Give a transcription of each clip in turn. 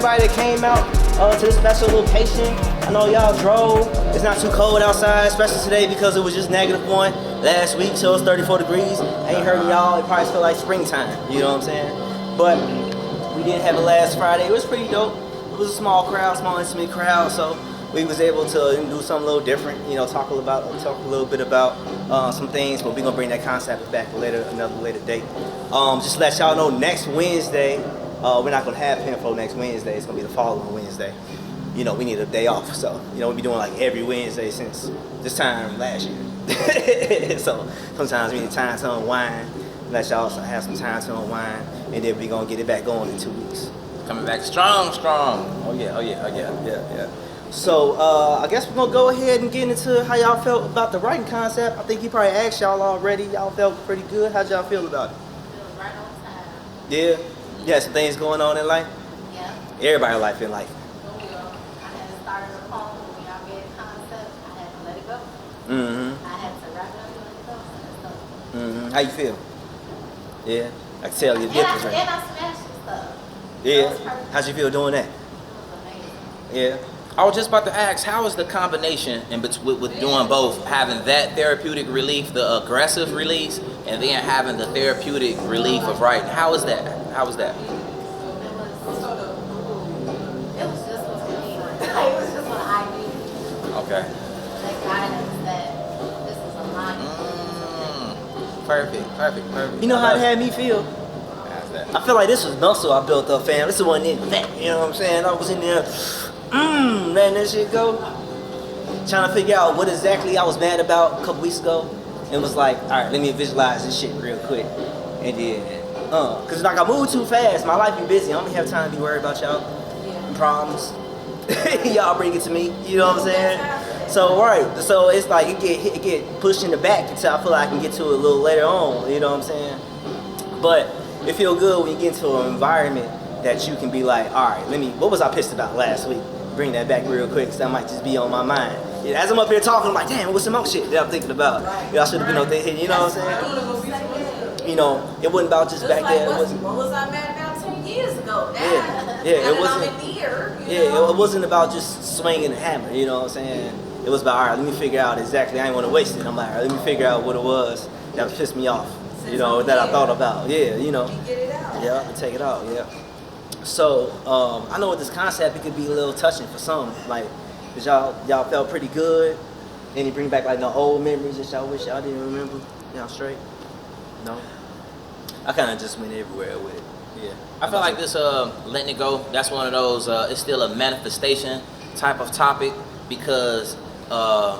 everybody that came out to this special location. I know y'all drove. It's not too cold outside, especially today because it was just -1 last week, so it's 34 degrees. I ain't heard y'all. It probably felt like springtime. You know what I'm saying? But we did have it last Friday. It was pretty dope. It was a small crowd, small intimate crowd, so we was able to do something a little different. You know, talk a little bit about some things, but we're gonna bring that concept back another later date. Just to let y'all know, next Wednesday, we're not gonna have Penflow next Wednesday. It's gonna be the following Wednesday. You know, we need a day off, so you know we'll be doing like every Wednesday since this time last year. So sometimes we need time to unwind. Let y'all also have some time to unwind, and then we're gonna get it back going in 2 weeks. Coming back strong. Oh yeah. So I guess we're gonna go ahead and get into how y'all felt about the writing concept. I think he probably asked y'all already. Y'all felt pretty good. How'd y'all feel about it? Right on time. Yeah. Yeah, some things going on in life. Yeah. Everybody's life in life. I had started a poem when y'all gave the concept. I had to let it go. Mm-hmm. I had to wrap it up and let it go. So Mm-hmm. How you feel? Yeah. I can tell you're and I different. smashed some stuff. Yeah. How'd you feel doing that? It was amazing. Yeah. I was just about to ask, how is the combination with doing both, having that therapeutic relief, the aggressive release, and then having the therapeutic relief of writing? How is that? How was that? It was just what me. It was just what I needed. Okay. That guidance that this is a line. Perfect. You know how it had me feel? How's that? I feel like this was muscle I built up, fam. This wasn't in fat. You know what I'm saying? I was in there, letting that shit go. Trying to figure out what exactly I was mad about a couple weeks ago. And was like, all right, let me visualize this shit real quick. And then, cause like I move too fast. My life be busy. I don't have time to be worried about y'all problems. Y'all bring it to me. You know what I'm saying? So right. So it's like it get pushed in the back until I feel like I can get to it a little later on. You know what I'm saying? But it feel good when you get into an environment that you can be like, all right, what was I pissed about last week? Bring that back real quick, cause that might just be on my mind. Yeah, as I'm up here talking, I'm like, damn, what's some more shit that I'm thinking about? I should have been up there, you know what I'm saying? You know, it wasn't about just back there. It wasn't. What was I mad about 10 years ago? It wasn't. I'm in here, It wasn't about just swinging the hammer. You know what I'm saying? It was about, all right, let me figure out exactly. I didn't want to waste it. I'm like, all right, let me figure out what it was that pissed me off. You know, that I thought about. Yeah, you know. Get it out. Yeah, and take it out. Yeah. So I know with this concept, it could be a little touching for some. Like, cause y'all felt pretty good, and you bring back like the old memories that y'all wish y'all didn't remember. Y'all straight? No. I kind of just went everywhere with it. Yeah. I feel like this letting it go, that's one of those, it's still a manifestation type of topic because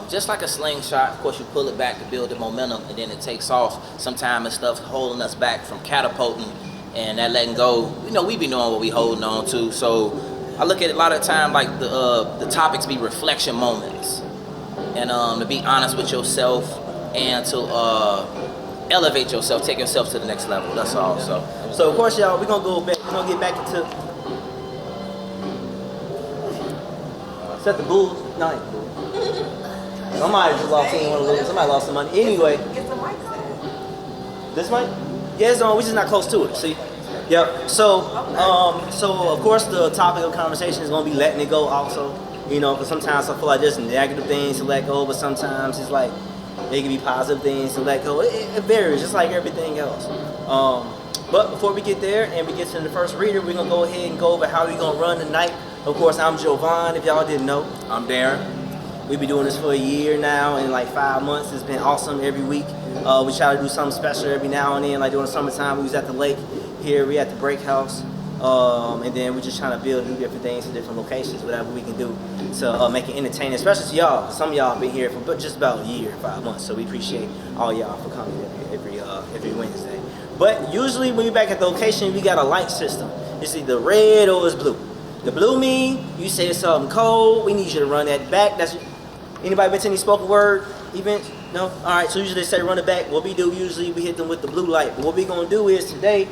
just like a slingshot, of course you pull it back to build the momentum and then it takes off. Sometimes it's stuff holding us back from catapulting, and that letting go, you know, we be knowing what we holding on to. So I look at it a lot of the time like the topics be reflection moments, and to be honest with yourself and to elevate yourself, take yourself to the next level. That's all. So of course, y'all, we're gonna get back into set the Bulls. No, I ain't the Bulls. Somebody just lost one of those. Somebody lost some money. Anyway, Get the mic set. this mic? Yeah, it's on. We're just not close to it. See? Yep. So of course the topic of conversation is gonna be letting it go also. You know, because sometimes I feel like there's negative things to let go, but sometimes it's like there can be positive things to let go. It varies, just like everything else. But before we get there and we get to the first reader, we're gonna go ahead and go over how we're gonna run the night. Of course, I'm Jovan, if y'all didn't know. I'm Darren. We've been doing this for a year now, and like 5 months. It's been awesome every week. We try to do something special every now and then. Like during the summertime, we was at the lake. Here we at the break house. And then we're just trying to build new different things in different locations, whatever we can do to make it entertaining, especially to y'all. Some of y'all have been here for just about a year, 5 months. So we appreciate all y'all for coming every Wednesday. But usually when we're back at the location, we got a light system. It's either red or it's blue. The blue mean you say something cold, we need you to run that back. That's anybody been to any spoken word events? No? Alright, so usually they say run it back. What we do usually we hit them with the blue light. But what we gonna do is today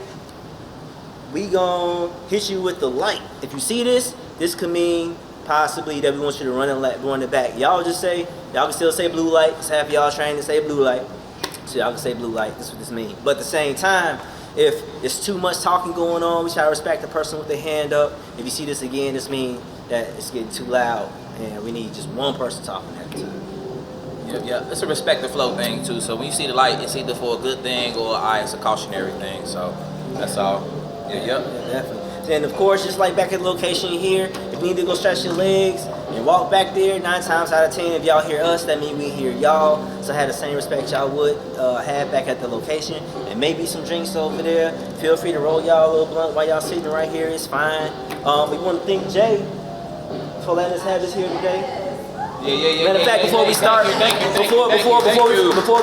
we gonna hit you with the light. If you see this could mean possibly that we want you to run it back. Y'all can still say blue light, because half of y'all trained to say blue light. So y'all can say blue light, that's what this means. But at the same time, If it's too much talking going on, we try to respect the person with their hand up. If you see this again, this means that it's getting too loud and we need just one person talking at the time. Yeah, it's a respect the flow thing too. So when you see the light, it's either for a good thing or it's a cautionary thing. So that's all. Yeah, definitely. And of course, just like back at the location here, if you need to go stretch your legs and walk back there, 9 times out of 10, if y'all hear us, that means we hear y'all. So have the same respect y'all would have back at the location. And maybe some drinks over there. Feel free to roll y'all a little blunt while y'all sitting right here. It's fine. We want to thank Jay for letting us have this here today. Matter of fact, before we start, before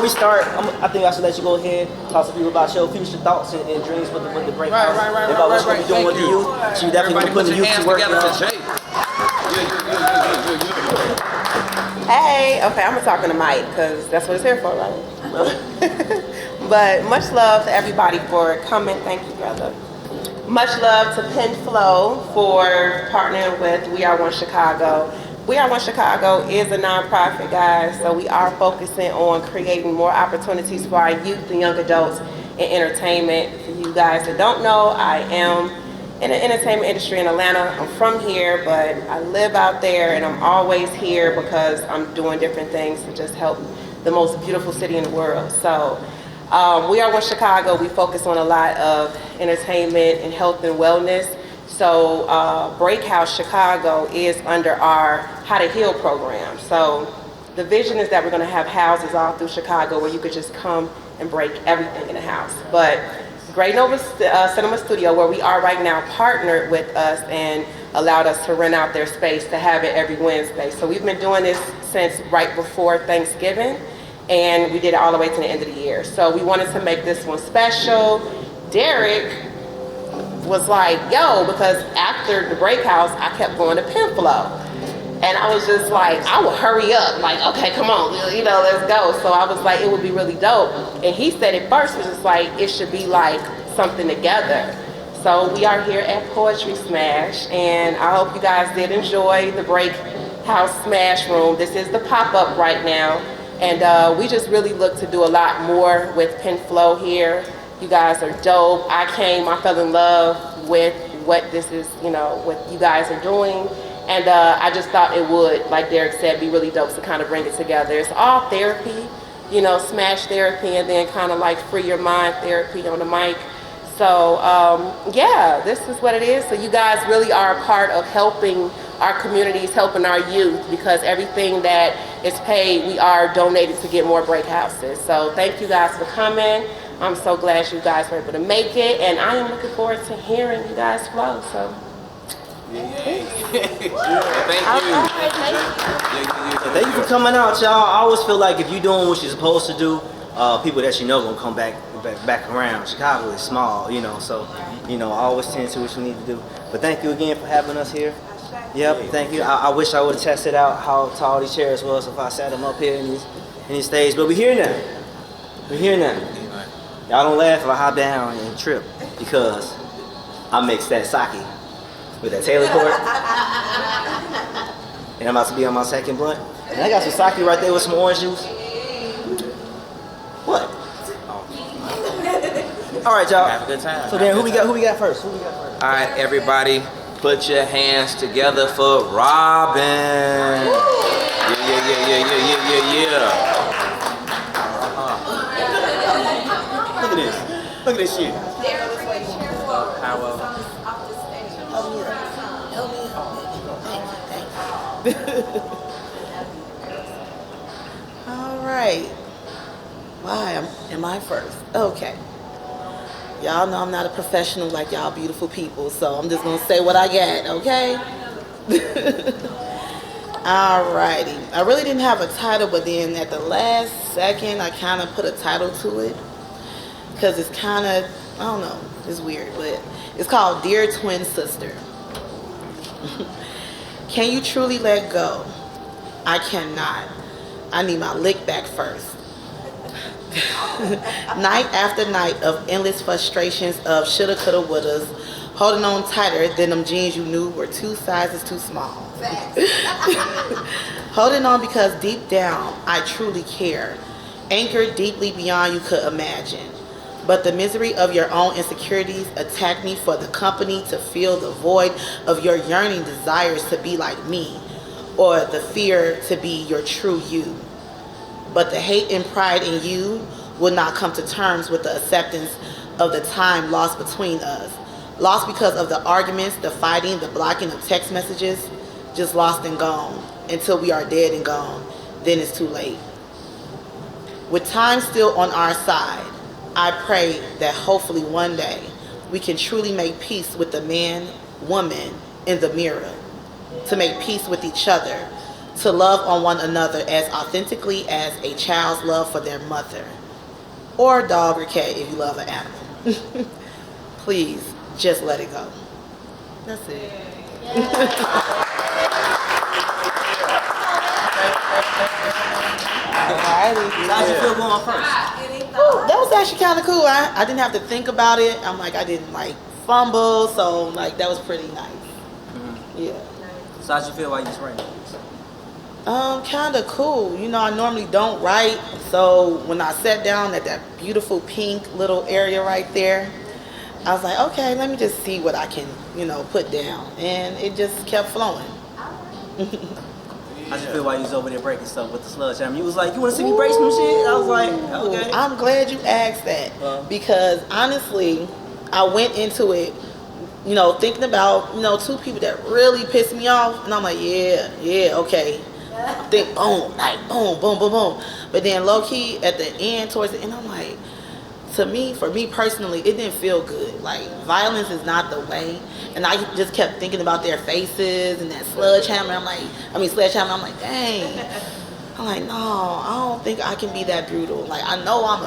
we start, I think I should let you go ahead, talk to people about your future thoughts and dreams with the break. Right. About what you're doing with the youth. So you definitely put the youth to work. Hey, okay, I'm gonna talk on the mic because that's what it's here for, right? But much love to everybody for coming. Thank you, brother. Much love to Penflow for partnering with We Are One Chicago. We Are One Chicago is a nonprofit, guys, so we are focusing on creating more opportunities for our youth and young adults in entertainment. For you guys that don't know, I am in the entertainment industry in Atlanta. I'm from here, but I live out there, and I'm always here because I'm doing different things to just help the most beautiful city in the world. So We Are One Chicago, we focus on a lot of entertainment and health and wellness. So Break House Chicago is under our How to Heal program. So the vision is that we're going to have houses all through Chicago where you could just come and break everything in the house. But Great Nova Cinema Studio, where we are right now, partnered with us and allowed us to rent out their space to have it every Wednesday. So we've been doing this since right before Thanksgiving, and we did it all the way to the end of the year. So we wanted to make this one special. Derek was like, yo, because after the Break House, I kept going to Penflow. And I was just like, I will hurry up. Like, okay, come on, let's go. So I was like, it would be really dope. And he said at first, was just like, it should be like something together. So we are here at Poetry Smash, and I hope you guys did enjoy the Break House Smash Room. This is the pop-up right now. And we just really look to do a lot more with Penflow here. You guys are dope. I fell in love with what this is, what you guys are doing. And I just thought it would, like Derek said, be really dope to kind of bring it together. It's all therapy, smash therapy, and then kind of like free your mind therapy on the mic. So yeah, this is what it is. So you guys really are a part of helping our communities, helping our youth, because everything that is paid, we are donated to get more break houses. So thank you guys for coming. I'm so glad you guys were able to make it, and I am looking forward to hearing you guys flow. So. Thank you. Thank you for coming out, y'all. I always feel like if you're doing what you're supposed to do, people that gonna come back around. Chicago is small, so I always tend to what you need to do. But thank you again for having us here. Yep, thank you. I wish I would have tested out how tall these chairs was if I sat them up here in these stage. But we're here now. Y'all don't laugh if I hop down and trip, because I mixed that sake with that Taylor Court. And I'm about to be on my second blunt. And I got some sake right there with some orange juice. What? All right, y'all. Have a good time. So then, who we got first? All right, everybody, put your hands together for Robin. Yeah. Look at this shit. How well? All right. Why am I first? Okay. Y'all know I'm not a professional like y'all beautiful people, so I'm just gonna say what I got, okay? Alrighty. I really didn't have a title, but then at the last second, I kind of put a title to it, because it's kind of, I don't know, it's weird, but it's called Dear Twin Sister. Can you truly let go? I cannot. I need my lick back first. Night after night of endless frustrations of shoulda, coulda, wouldas, holding on tighter than them jeans you knew were 2 sizes too small. Holding on because deep down I truly care, anchored deeply beyond you could imagine. But the misery of your own insecurities attack me for the company to fill the void of your yearning desires to be like me, or the fear to be your true you. But the hate and pride in you will not come to terms with the acceptance of the time lost between us. Lost because of the arguments, the fighting, the blocking of text messages, just lost and gone until we are dead and gone. Then it's too late. With time still on our side, I pray that hopefully one day we can truly make peace with the man, woman in the mirror, to make peace with each other, to love on one another as authentically as a child's love for their mother, or dog or cat if you love an animal. Please, just let it go. That's it. Alrighty. How'd you feel going first? Ooh, that was actually kind of cool. I didn't have to think about it. I'm like, I didn't like fumble, so like that was pretty nice. Yeah. So how'd you feel while you was writing? Kind of cool. You know, I normally don't write, so when I sat down at that beautiful pink little area right there, I was like, okay, let me just see what I can, put down, and it just kept flowing. How'd you feel while you was over there breaking stuff with the sludge? I mean, you was like, you want to see me break some shit? I was like, okay. I'm glad you asked that because honestly, I went into it, thinking about, two people that really pissed me off, and I'm like, yeah, okay. I think boom, like boom, boom, boom, boom. But then low key at the end, towards the end, I'm like, for me personally, it didn't feel good. Like, violence is not the way. And I just kept thinking about their faces and that sledgehammer. I'm like, dang. I'm like, no, I don't think I can be that brutal. Like, I know I'm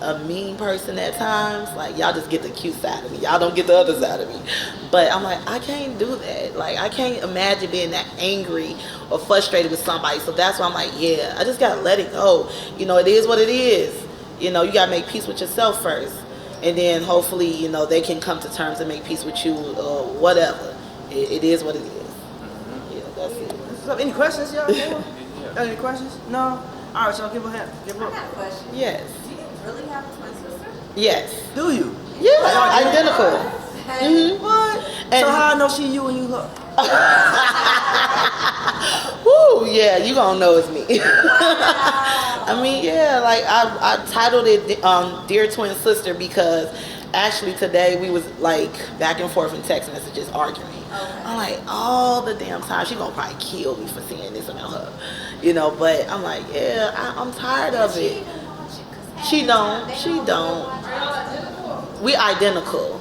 a mean person at times. Like, y'all just get the cute side of me. Y'all don't get the other side of me. But I'm like, I can't do that. Like, I can't imagine being that angry or frustrated with somebody. So that's why I'm like, yeah, I just got to let it go. It is what it is. You got to make peace with yourself first. And then hopefully, they can come to terms and make peace with you or whatever. It is what it is. Yeah, that's it. So, any questions, y'all? Any questions? No? All right, y'all, give a hand. I got a question. Yes. Do you really have a twin sister? Yes. Do you? Yeah, identical. What? And so how I know she you and you her? Woo, yeah, you gonna know it's me. I mean, yeah, like I titled it Dear Twin Sister because actually today we was like back and forth in text messages arguing. I'm like, all the damn time, she gonna probably kill me for saying this about her. But I'm like, yeah, I'm tired of it. She don't. We identical.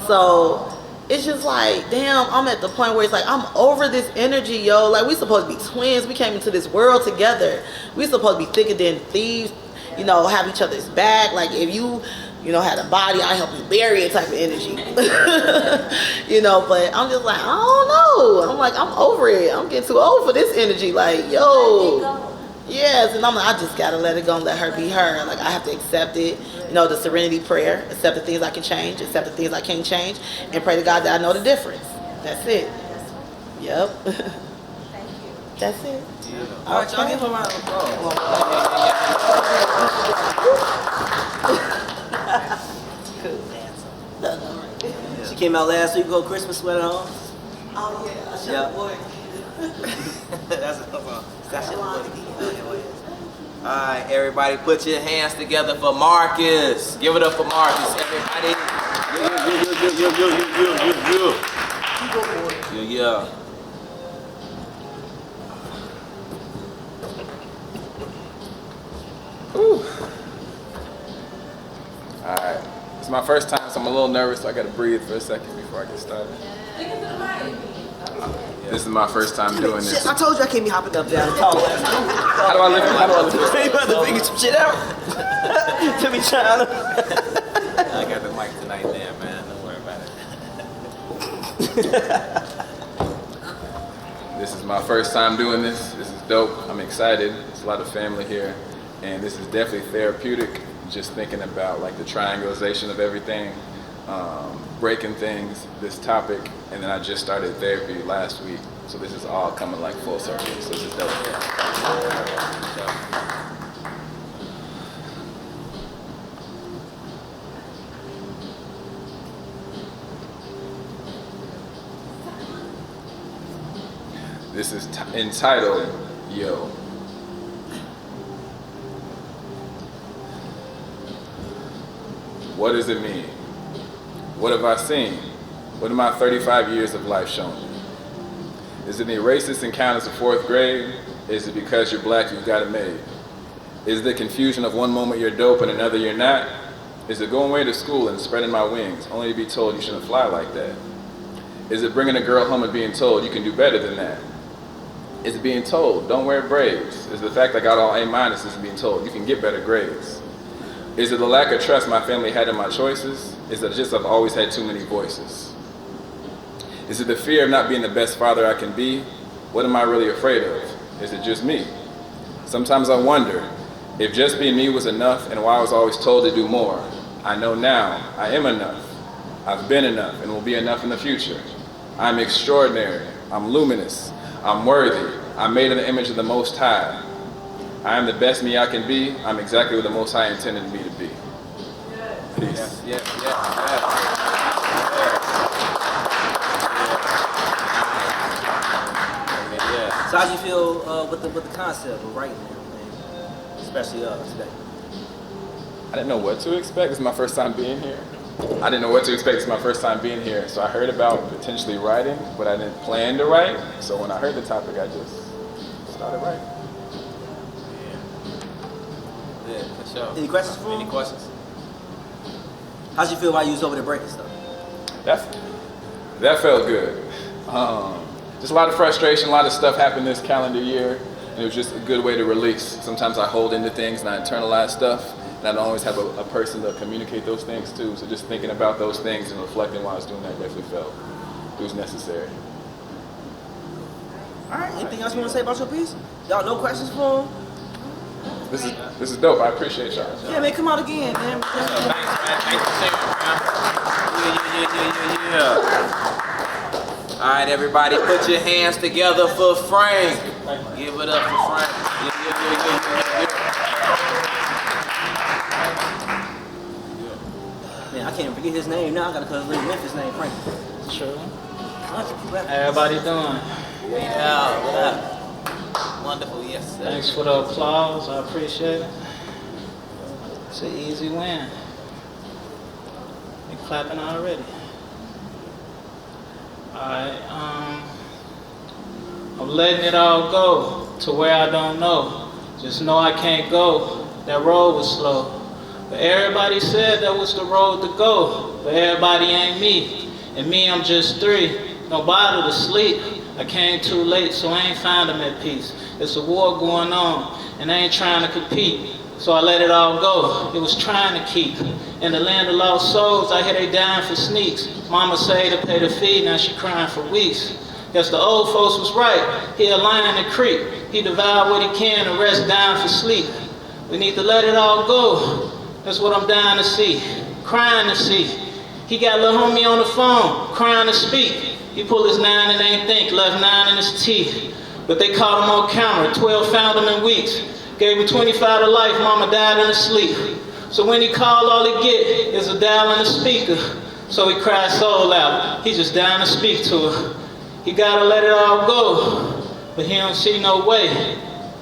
So it's just like, damn, I'm at the point where it's like, I'm over this energy, yo. Like, we supposed to be twins. We came into this world together. We supposed to be thicker than thieves, have each other's back. Like, if you, had a body, I help you bury it type of energy. But I'm just like, I don't know. I'm like, I'm over it. I'm getting too old for this energy. Like, yo. Yes, and I'm like, I just gotta let it go and let her be her. Like, I have to accept it. The serenity prayer, accept the things I can change, accept the things I can't change, and pray to God that I know the difference. That's it. Yep. Thank you. That's it. All right, y'all, give her a round of applause. She came out last week, go Christmas sweater on. Oh yeah, I should Yeah. have worn it. That's your boy. All right, everybody, put your hands together for Marcus. Give it up for Marcus, everybody. Yeah. All right. It's my first time, so I'm a little nervous, so I gotta breathe for a second before I get started. This is my first time doing this. Shit, I told you I can't be hopping up down and talk last time. How do I lift this? You about to figure some shit out. To be trying to. I got the mic tonight, man. Don't worry about it. This is my first time doing this. This is dope. I'm excited. There's a lot of family here. And this is definitely therapeutic, just thinking about like the triangulation of everything, breaking things, this topic, and then I just started therapy last week. So this is all coming like full circle. So this is dope. This is entitled Yo. What does it mean? What have I seen? What have my 35 years of life shown me? Is it the racist encounters of 4th grade? Is it because you're black you've got it made? Is it the confusion of one moment you're dope and another you're not? Is it going away to school and spreading my wings only to be told you shouldn't fly like that? Is it bringing a girl home and being told you can do better than that? Is it being told don't wear braids? Is it the fact I got all A minuses and being told you can get better grades? Is it the lack of trust my family had in my choices? Is it just I've always had too many voices? Is it the fear of not being the best father I can be? What am I really afraid of? Is it just me? Sometimes I wonder if just being me was enough and why I was always told to do more. I know now I am enough. I've been enough and will be enough in the future. I'm extraordinary. I'm luminous. I'm worthy. I'm made in the image of the Most High. I am the best me I can be. I'm exactly what the Most High intended me to be. Peace. Yeah. So how do you feel with the concept of writing and especially today? I didn't know what to expect. This is my first time being here. I didn't know what to expect. It's my first time being here. So I heard about potentially writing, but I didn't plan to write. So when I heard the topic, I just started writing. Yeah, for sure. Any questions for him? Any questions? How'd you feel while you was over there breaking stuff? That felt good. Just a lot of frustration, a lot of stuff happened this calendar year, and it was just a good way to release. Sometimes I hold into things and I internalize stuff, and I don't always have a person to communicate those things to, so just thinking about those things and reflecting while I was doing that definitely felt it was necessary. All right. Anything else you want to say about your piece? Y'all no questions for him? This is dope. I appreciate y'all. Yeah, man, come out again, man. Thanks, man. Thanks for sharing, man. Yeah. All right, everybody, put your hands together for Frank. Give it up for Frank. Yeah. Man, I can't forget his name now. I gotta call his Memphis name, Frank. Sure. How Everybody doing? Yeah, what up? Wonderful, yes, sir. Thanks for the applause. I appreciate it. It's an easy win. You clapping already. Alright, I'm letting it all go to where I don't know. Just know I can't go. That road was slow. But everybody said that was the road to go. But everybody ain't me. And me, I'm just 3. No bottle to sleep. I came too late, so I ain't found them at peace. It's a war going on, and I ain't trying to compete. So I let it all go. It was trying to keep. In the land of lost souls, I hear they dying for sneaks. Mama say to pay the fee, now she crying for weeks. Guess the old folks was right. He a lion in the creek. He devour what he can and rest down for sleep. We need to let it all go. That's what I'm dying to see. Crying to see. He got little homie on the phone, crying to speak. He pulled his 9 and ain't think, left 9 in his teeth. But they caught him on camera, 12 found him in weeks. Gave him 25 to life, mama died in her sleep. So when he called, all he get is a dial and a speaker. So he cried soul out, he just dying to speak to her. He gotta let it all go, but he don't see no way.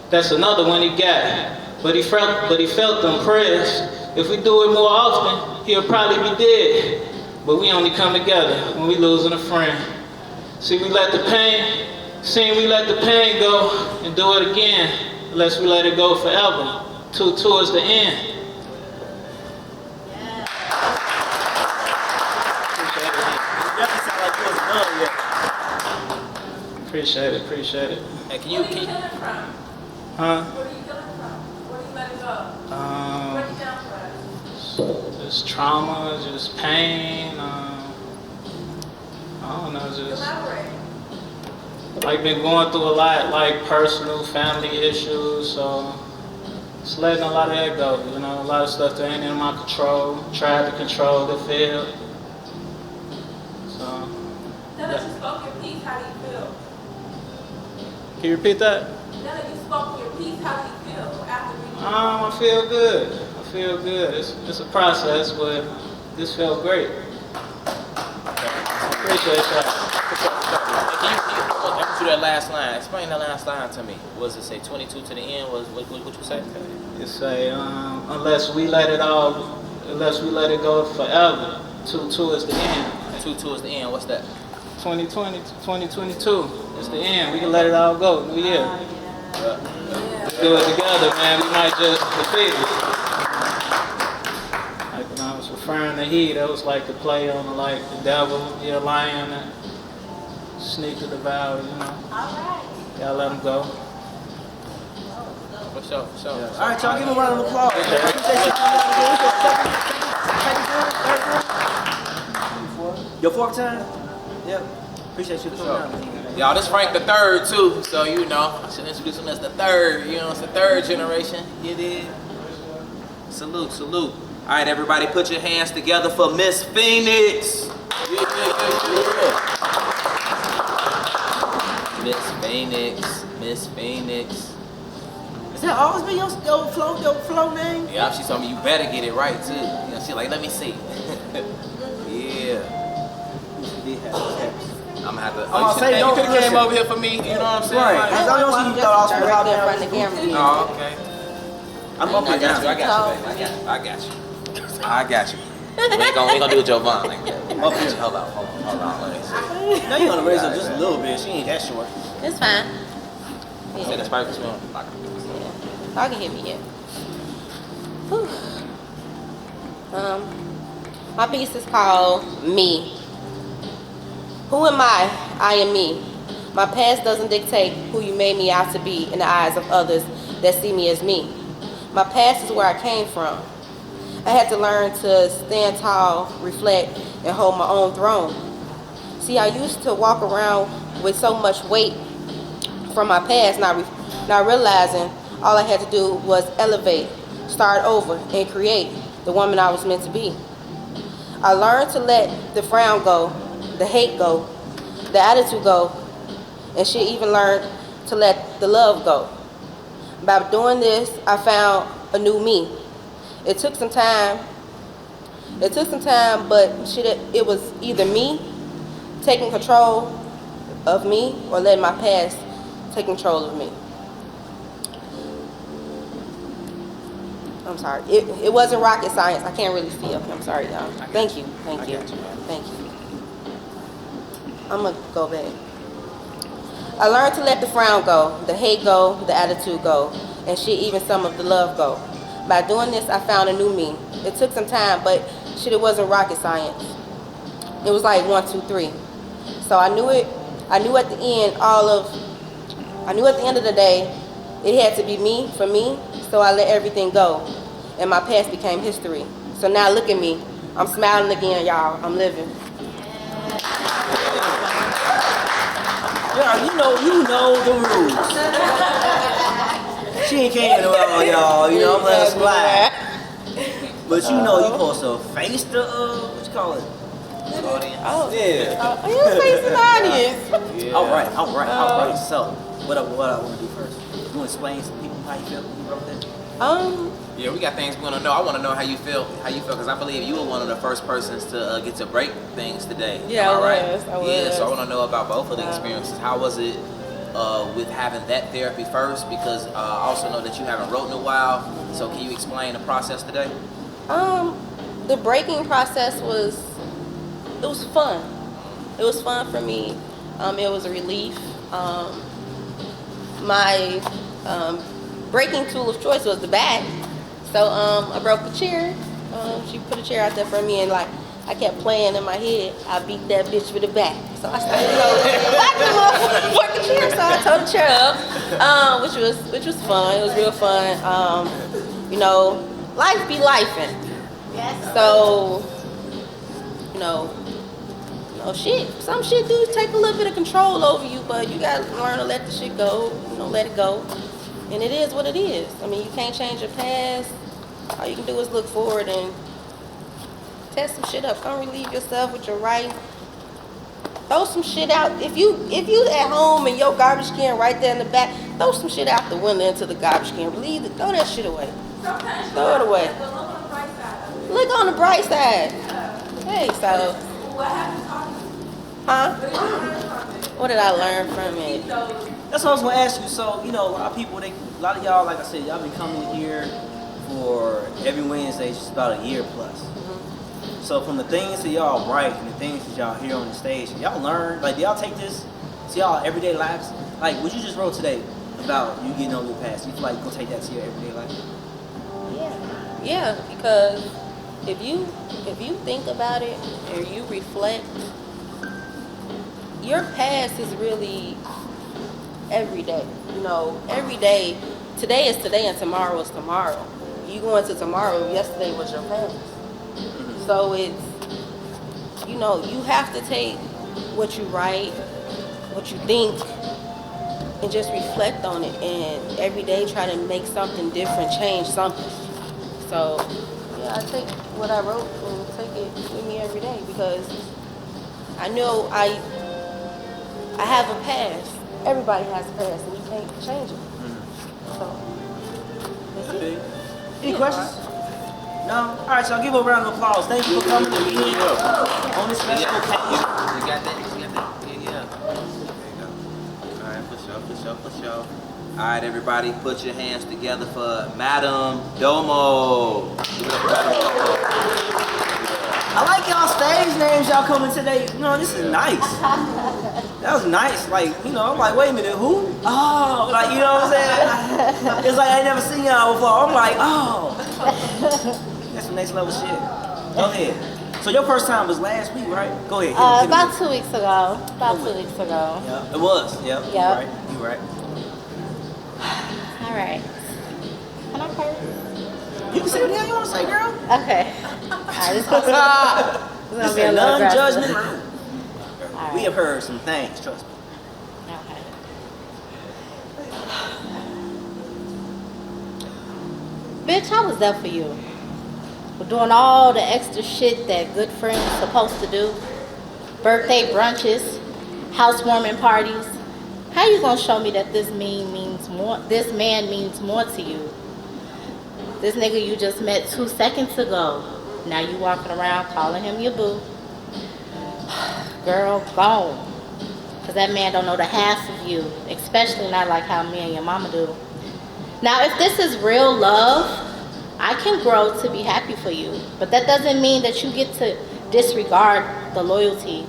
That's another one he got. But he felt them prayers. If we do it more often, he'll probably be dead. But we only come together when we losing a friend. See, we let the pain go and do it again, unless we let it go forever, towards the end. Appreciate it. Hey, can you? Huh? Where are you coming from? Where do you let it go? Break it down for us. Just trauma, just pain. I don't know, just Elaborate. like been going through a lot, like personal, family issues. So just letting a lot of that go. You know, a lot of stuff that ain't in my control. Tried to control it, failed. So. Now that you spoke your piece, how do you feel? Can you repeat that? Now that you spoke your piece, how do you feel after reading it? I feel good. It's a process, but this felt great. Appreciate that. I want you to that last line. Explain that last line to me. What does it say? 22 to the end. What you say? It say, unless we let it go forever. 2-2 is the end. 2-2 is the end. What's that? 2020, 2022 is the end. We can let it all go. New year. Let's do it together, man. We might just defeat it. Like when I was referring to he, that was like the play on the devil, a lion, and sneak to devour, All right. Gotta let him go. For sure. All right, y'all give him a round of applause. Appreciate you coming out again. Your fourth time? Yep. Appreciate you coming out. Y'all, this Frank the third too, so I should introduce him as the third. It's the third generation. You did. Salute. All right, everybody, put your hands together for Miss Phoenix. Yeah. Miss Phoenix. Has that always been your flow name? Yeah, she told me you better get it right too. She like, let me see. Yeah. I'm gonna have to. You could have came over here for me. You know what I'm saying? Right. Like, I know you thought I was Directly in front of the camera. oh, okay. I'm up I and got down. you. I got you. We ain't gonna do a Jovan like that. Hold on. Let me see. Now you're gonna raise her just a little bit. She ain't that short. It's fine. You said the spikes were on. Y'all can hear me, yeah. Whew. My piece is called Me. Who am I? I am me. My past doesn't dictate who you made me out to be in the eyes of others that see me as me. My past is where I came from. I had to learn to stand tall, reflect, and hold my own throne. See, I used to walk around with so much weight from my past, not realizing all I had to do was elevate, start over, and create the woman I was meant to be. I learned to let the frown go, the hate go, the attitude go, and she even learned to let the love go. By doing this, I found a new me. It took some time, but it was either me taking control of me or letting my past take control of me. I'm sorry. It wasn't rocket science. I can't really see up here. I'm sorry, y'all. Thank you. I'm going to go back. I learned to let the frown go, the hate go, the attitude go, and even some of the love go. By doing this, I found a new me. It took some time, but it wasn't rocket science. It was like 1, 2, 3. So I knew at the end of the day, it had to be me for me, so I let everything go. And my past became history. So now look at me. I'm smiling again, y'all. I'm living. Yeah, you know the rules. She ain't came around, y'all. I'm letting her slide. But you supposed to face the what you call it? Audience. Oh, Yeah. you face the audience. Yeah. All right. So, what I want to do first? You want to explain to people how you feel when you wrote that? Yeah, we got things we want to know. I want to know how you feel, because I believe you were one of the first persons to get to break things today. Yeah, Am I right? I was. Yeah, so I want to know about both of the experiences. How was it with having that therapy first? Because I also know that you haven't wrote in a while. So can you explain the process today? The breaking process was fun. It was fun for me. It was a relief. My breaking tool of choice was the bat. So I broke the chair. She put a chair out there for me, and I kept playing in my head, I beat that bitch with a bat. So I started whack the motherfucking chair. So I tore the chair up, which was fun. It was real fun. Life be lifing. Yes. So, some shit do take a little bit of control over you, but you gotta learn to let the shit go, let it go. And it is what it is. I mean, you can't change your past. All you can do is look forward and test some shit up. Come relieve yourself with your right. Throw some shit out. If you at home and your garbage can right there in the back, throw some shit out the window into the garbage can. Relieve it. Throw that shit away. Throw it away. Look on the bright side. Hey, so. What happened? Huh? What did I learn from it? That's what I was gonna ask you. So, you know, a lot of people, a lot of y'all, like I said, y'all been coming here for every Wednesday, just about a year plus. So from the things that y'all write and the things that y'all hear on the stage, y'all learn, like, do y'all take this to y'all everyday lives? Like, what you just wrote today about you getting over your past, you feel like you gonna take that to your everyday life? Yeah, because if you think about it or you reflect, your past is really every day. You know, every day, today is today and tomorrow is tomorrow. You go into tomorrow, yesterday was your past. So it's, you know, you have to take what you write, what you think, and just reflect on it, and every day try to make something different, change something. So, yeah, I take what I wrote and take it with me every day, because I know I have a past. Everybody has a past, and you can't change it. So, that's it. Any questions? No? All right, so I'll give a round of applause. Thank you for coming to be here on this special occasion. You got that? Yeah. There you go. All right, for sure. All right, everybody, put your hands together for Madam Domo. Give it up for Madam Domo. I like y'all stage names y'all coming today. You know, this is nice. That was nice. Like, you know, I'm like, wait a minute, who? Oh, like, you know what I'm saying? It's like I ain't never seen y'all before. I'm like, oh. That's some next level shit. Go ahead. So your first time was last week, right? Go ahead. About 2 weeks ago. Yeah, it was. Yep. Yep. You right. All right. Can I curse? You can say what the hell you want to say, girl. Okay. All right, this is gonna This be is a little non-judgment aggressive. room. All We right. have heard some things, trust me. Okay. Bitch, I was there for you. We're doing all the extra shit that good friends supposed to do. Birthday brunches, housewarming parties. How you gonna show me that this man means more to you? This nigga you just met 2 seconds ago. Now you walking around calling him your boo. Girl, gone. Cause that man don't know the half of you, especially not like how me and your mama do. Now, if this is real love, I can grow to be happy for you. But that doesn't mean that you get to disregard the loyalty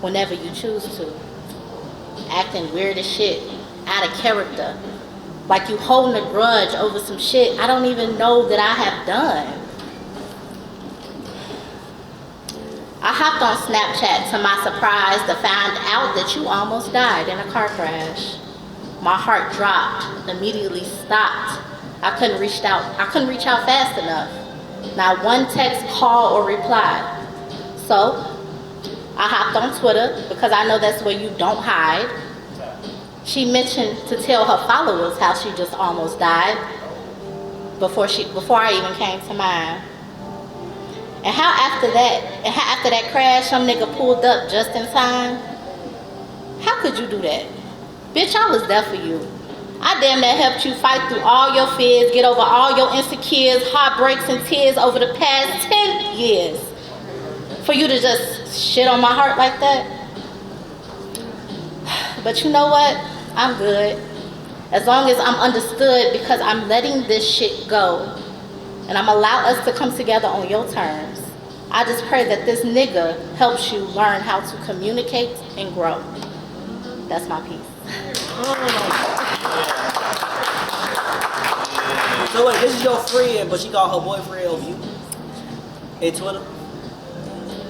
whenever you choose to. Acting weird as shit, out of character. Like you holding a grudge over some shit I don't even know that I have done. I hopped on Snapchat to my surprise to find out that you almost died in a car crash. My heart dropped, immediately stopped. I couldn't reach out fast enough. Not one text, call, or reply. So, I hopped on Twitter because I know that's where you don't hide. She mentioned to tell her followers how she just almost died before I even came to mine. And how after that crash, some nigga pulled up just in time? How could you do that? Bitch, I was there for you. I damn near helped you fight through all your fears, get over all your insecurities, heartbreaks, and tears over the past 10 years. For you to just shit on my heart like that? But you know what? I'm good. As long as I'm understood, because I'm letting this shit go. And I'm allowing us to come together on your terms. I just pray that this nigga helps you learn how to communicate and grow. That's my piece. So wait, this is your friend, but she called her boyfriend over you? Hey, Twitter?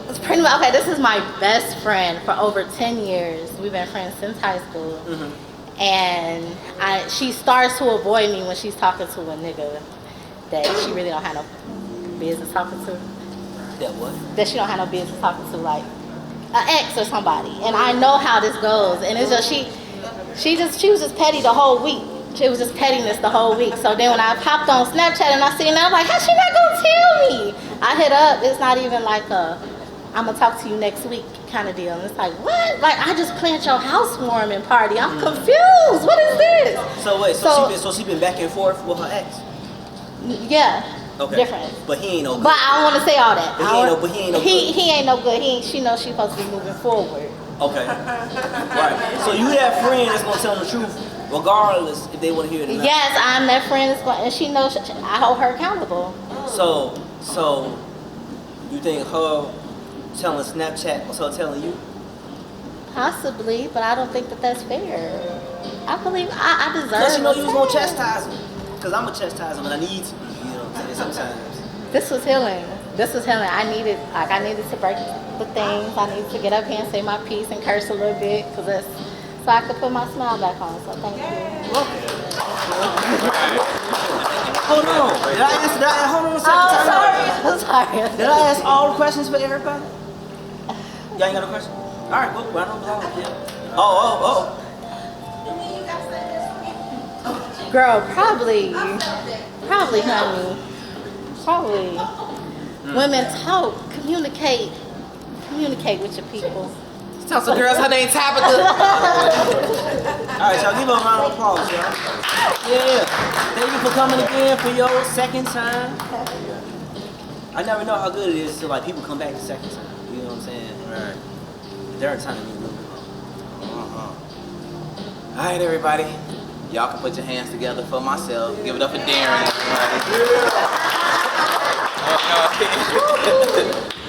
It's pretty much, okay, this is my best friend for over 10 years. We've been friends since high school. Mm-hmm. And she starts to avoid me when she's talking to a nigga that she really don't have no business talking to. That what? That she don't have no business talking to, like an ex or somebody. And I know how this goes. And it's just she was just petty the whole week. It was just pettiness the whole week. So then when I popped on Snapchat and I seen that, I'm like, how's she not gonna tell me? I hit up. It's not even like I'm gonna talk to you next week kind of deal. And it's like, what? Like, I just planned your housewarming party. I'm confused. What is this? So wait, so she been back and forth with her ex? Yeah. Okay. Different. But he ain't no good. But I don't want to say all that. But he ain't no good. He ain't no good. She knows she's supposed to be moving forward. Okay. Right. So you that friend that's gonna tell them the truth, regardless if they want to hear it or not. Yes, I'm that friend that's going, and she knows I hold her accountable. So you think her telling Snapchat was her telling you? Possibly, but I don't think that that's fair. I believe I deserve. Plus, you know you was gonna respect. chastise him. Cause I'm gonna chastise him, and I need to. You know what I'm saying? Sometimes. This was healing. This was healing. I needed to break the things. I needed to get up here and say my piece and curse a little bit, cause that's so I could put my smile back on. So thank you. Hold on. Did I answer that? Hold on a second. Oh, Time out. sorry. I'm sorry. Did I ask all the questions for everybody? Y'all ain't got no question? All right, well, round of applause. Yeah. Oh. Girl, probably, honey. Probably. Women talk, communicate with your people. Tell some girls her name Tabitha. All right, y'all give her a round of applause, y'all. Yeah. Thank you for coming again for your second time. I never know how good it is till like people come back the second time. You know what I'm saying? Right. Third time, you know. All right, everybody. Y'all can put your hands together for myself. Give it up for Darren, everybody.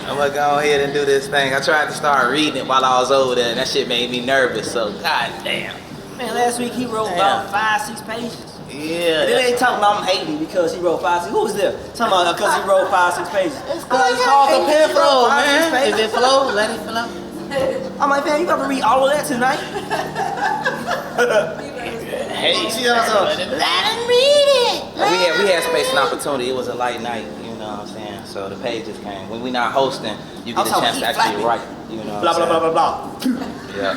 I'm gonna go ahead and do this thing. I tried to start reading it while I was over there, and that shit made me nervous. So, goddamn. Man, last week he wrote about 5-6 pages. Yeah. Then they talking about him hating because he wrote 5-6. Who was there? Talking about because he wrote 5-6 pages. It's called the Penflow, man. If it flow, let it flow. I'm like, man, you got to read all of that tonight. Hey, See what I'm saying? Let him read it. we had space and opportunity. It was a light night, you know what I'm saying? So the pages came. When we're not hosting, you get a I'm chance to actually talking write, you know what Blah, I'm blah, saying? blah, blah, blah. Yeah.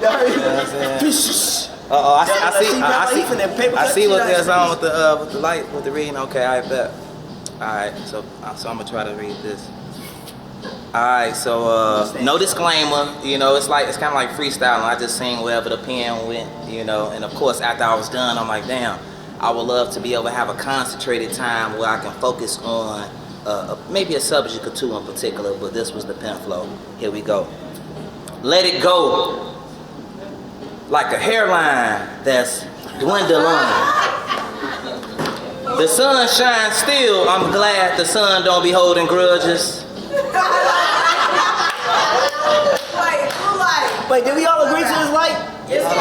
Y'all You know what I'm saying? saying? I see what there's on with the light, with the reading. Okay, I bet. All right, so I'm gonna try to read this. All right, so no disclaimer. You know, it's kind of like freestyling. I just sing wherever the pen went. You know, and of course after I was done, I'm like, damn, I would love to be able to have a concentrated time where I can focus on maybe a subject or two in particular. But this was the Penflow. Here we go. Let it go. Like a hairline that's dwindling. The sun shines still. I'm glad the sun don't be holding grudges. Wait, did we all agree to this light? Yes. All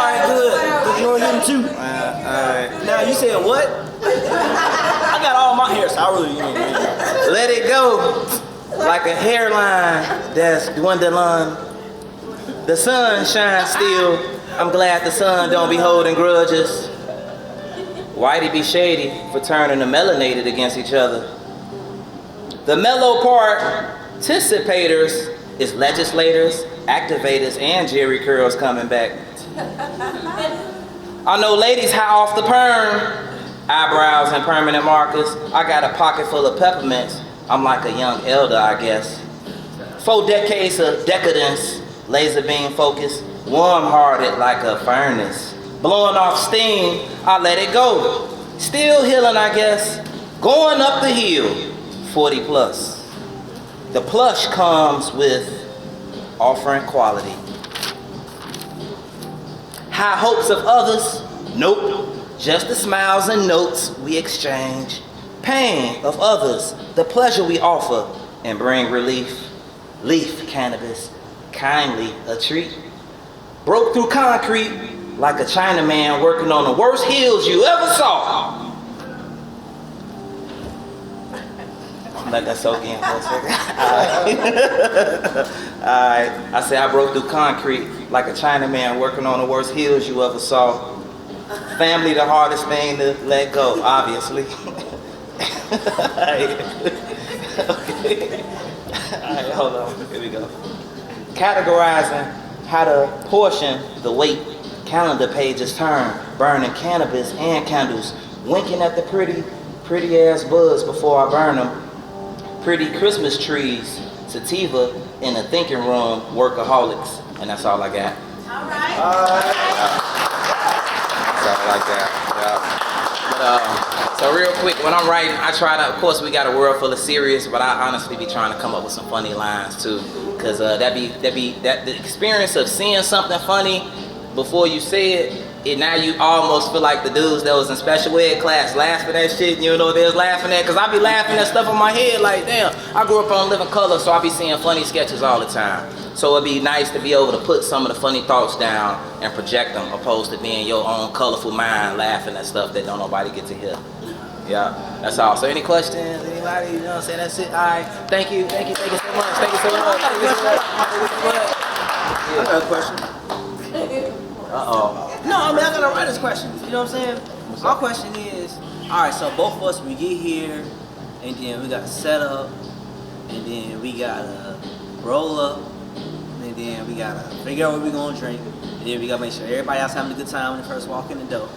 right, good. Because you don't hear them too. All right. Now, you said what? I got all my hair, so I really, Let it go. Like a hairline that's dwindling. The sun shines still. I'm glad the sun don't be holding grudges. Whitey be shady for turning the melanated against each other. The mellow participators is legislators, activators, and Jerry Curls coming back. I know ladies high off the perm, eyebrows and permanent markers. I got a pocket full of peppermints. I'm like a young elder, I guess. 4 decades of decadence, laser beam focus, warm-hearted like a furnace. Blowing off steam, I let it go. Still healing, I guess. Going up the hill, 40 plus. The plush comes with offering quality. High hopes of others, nope. Just the smiles and notes we exchange. Pain of others, the pleasure we offer and bring relief. Leaf cannabis, kindly a treat. Broke through concrete like a Chinaman working on the worst hills you ever saw. Let that soak in for a second. Alright. I say I broke through concrete like a Chinaman working on the worst hills you ever saw. Family the hardest thing to let go, obviously. Okay. Alright, hold on. Here we go. Categorizing how to portion the weight. Calendar pages turn, burning cannabis and candles, winking at the pretty ass buds before I burn them. Pretty Christmas trees, sativa in the thinking room, workaholics, and that's all I got. All right. That's all I got. Yeah. But So real quick, when I'm writing, I try to, of course we got a world full of serious, but I honestly be trying to come up with some funny lines too. Cause the experience of seeing something funny before you say it, now you almost feel like the dudes that was in special ed class laughing at shit, you know they was laughing at, cause I be laughing at stuff in my head like, damn, I grew up on Living Color, so I be seeing funny sketches all the time. So it'd be nice to be able to put some of the funny thoughts down and project them, opposed to being your own colorful mind laughing at stuff that don't nobody get to hear. Yeah, that's all. So any questions? Anybody? You know what I'm saying? That's it. All right. Thank you so much. Thank you so much. I got a question. Uh-oh. No, I mean, I got a writer's question. You know what I'm saying? My question is, all right, so both of us, we get here, and then we got to set up, and then we got to roll up, and then we got to figure out what we're going to drink, and then we got to make sure everybody else having a good time when they first walk in the door.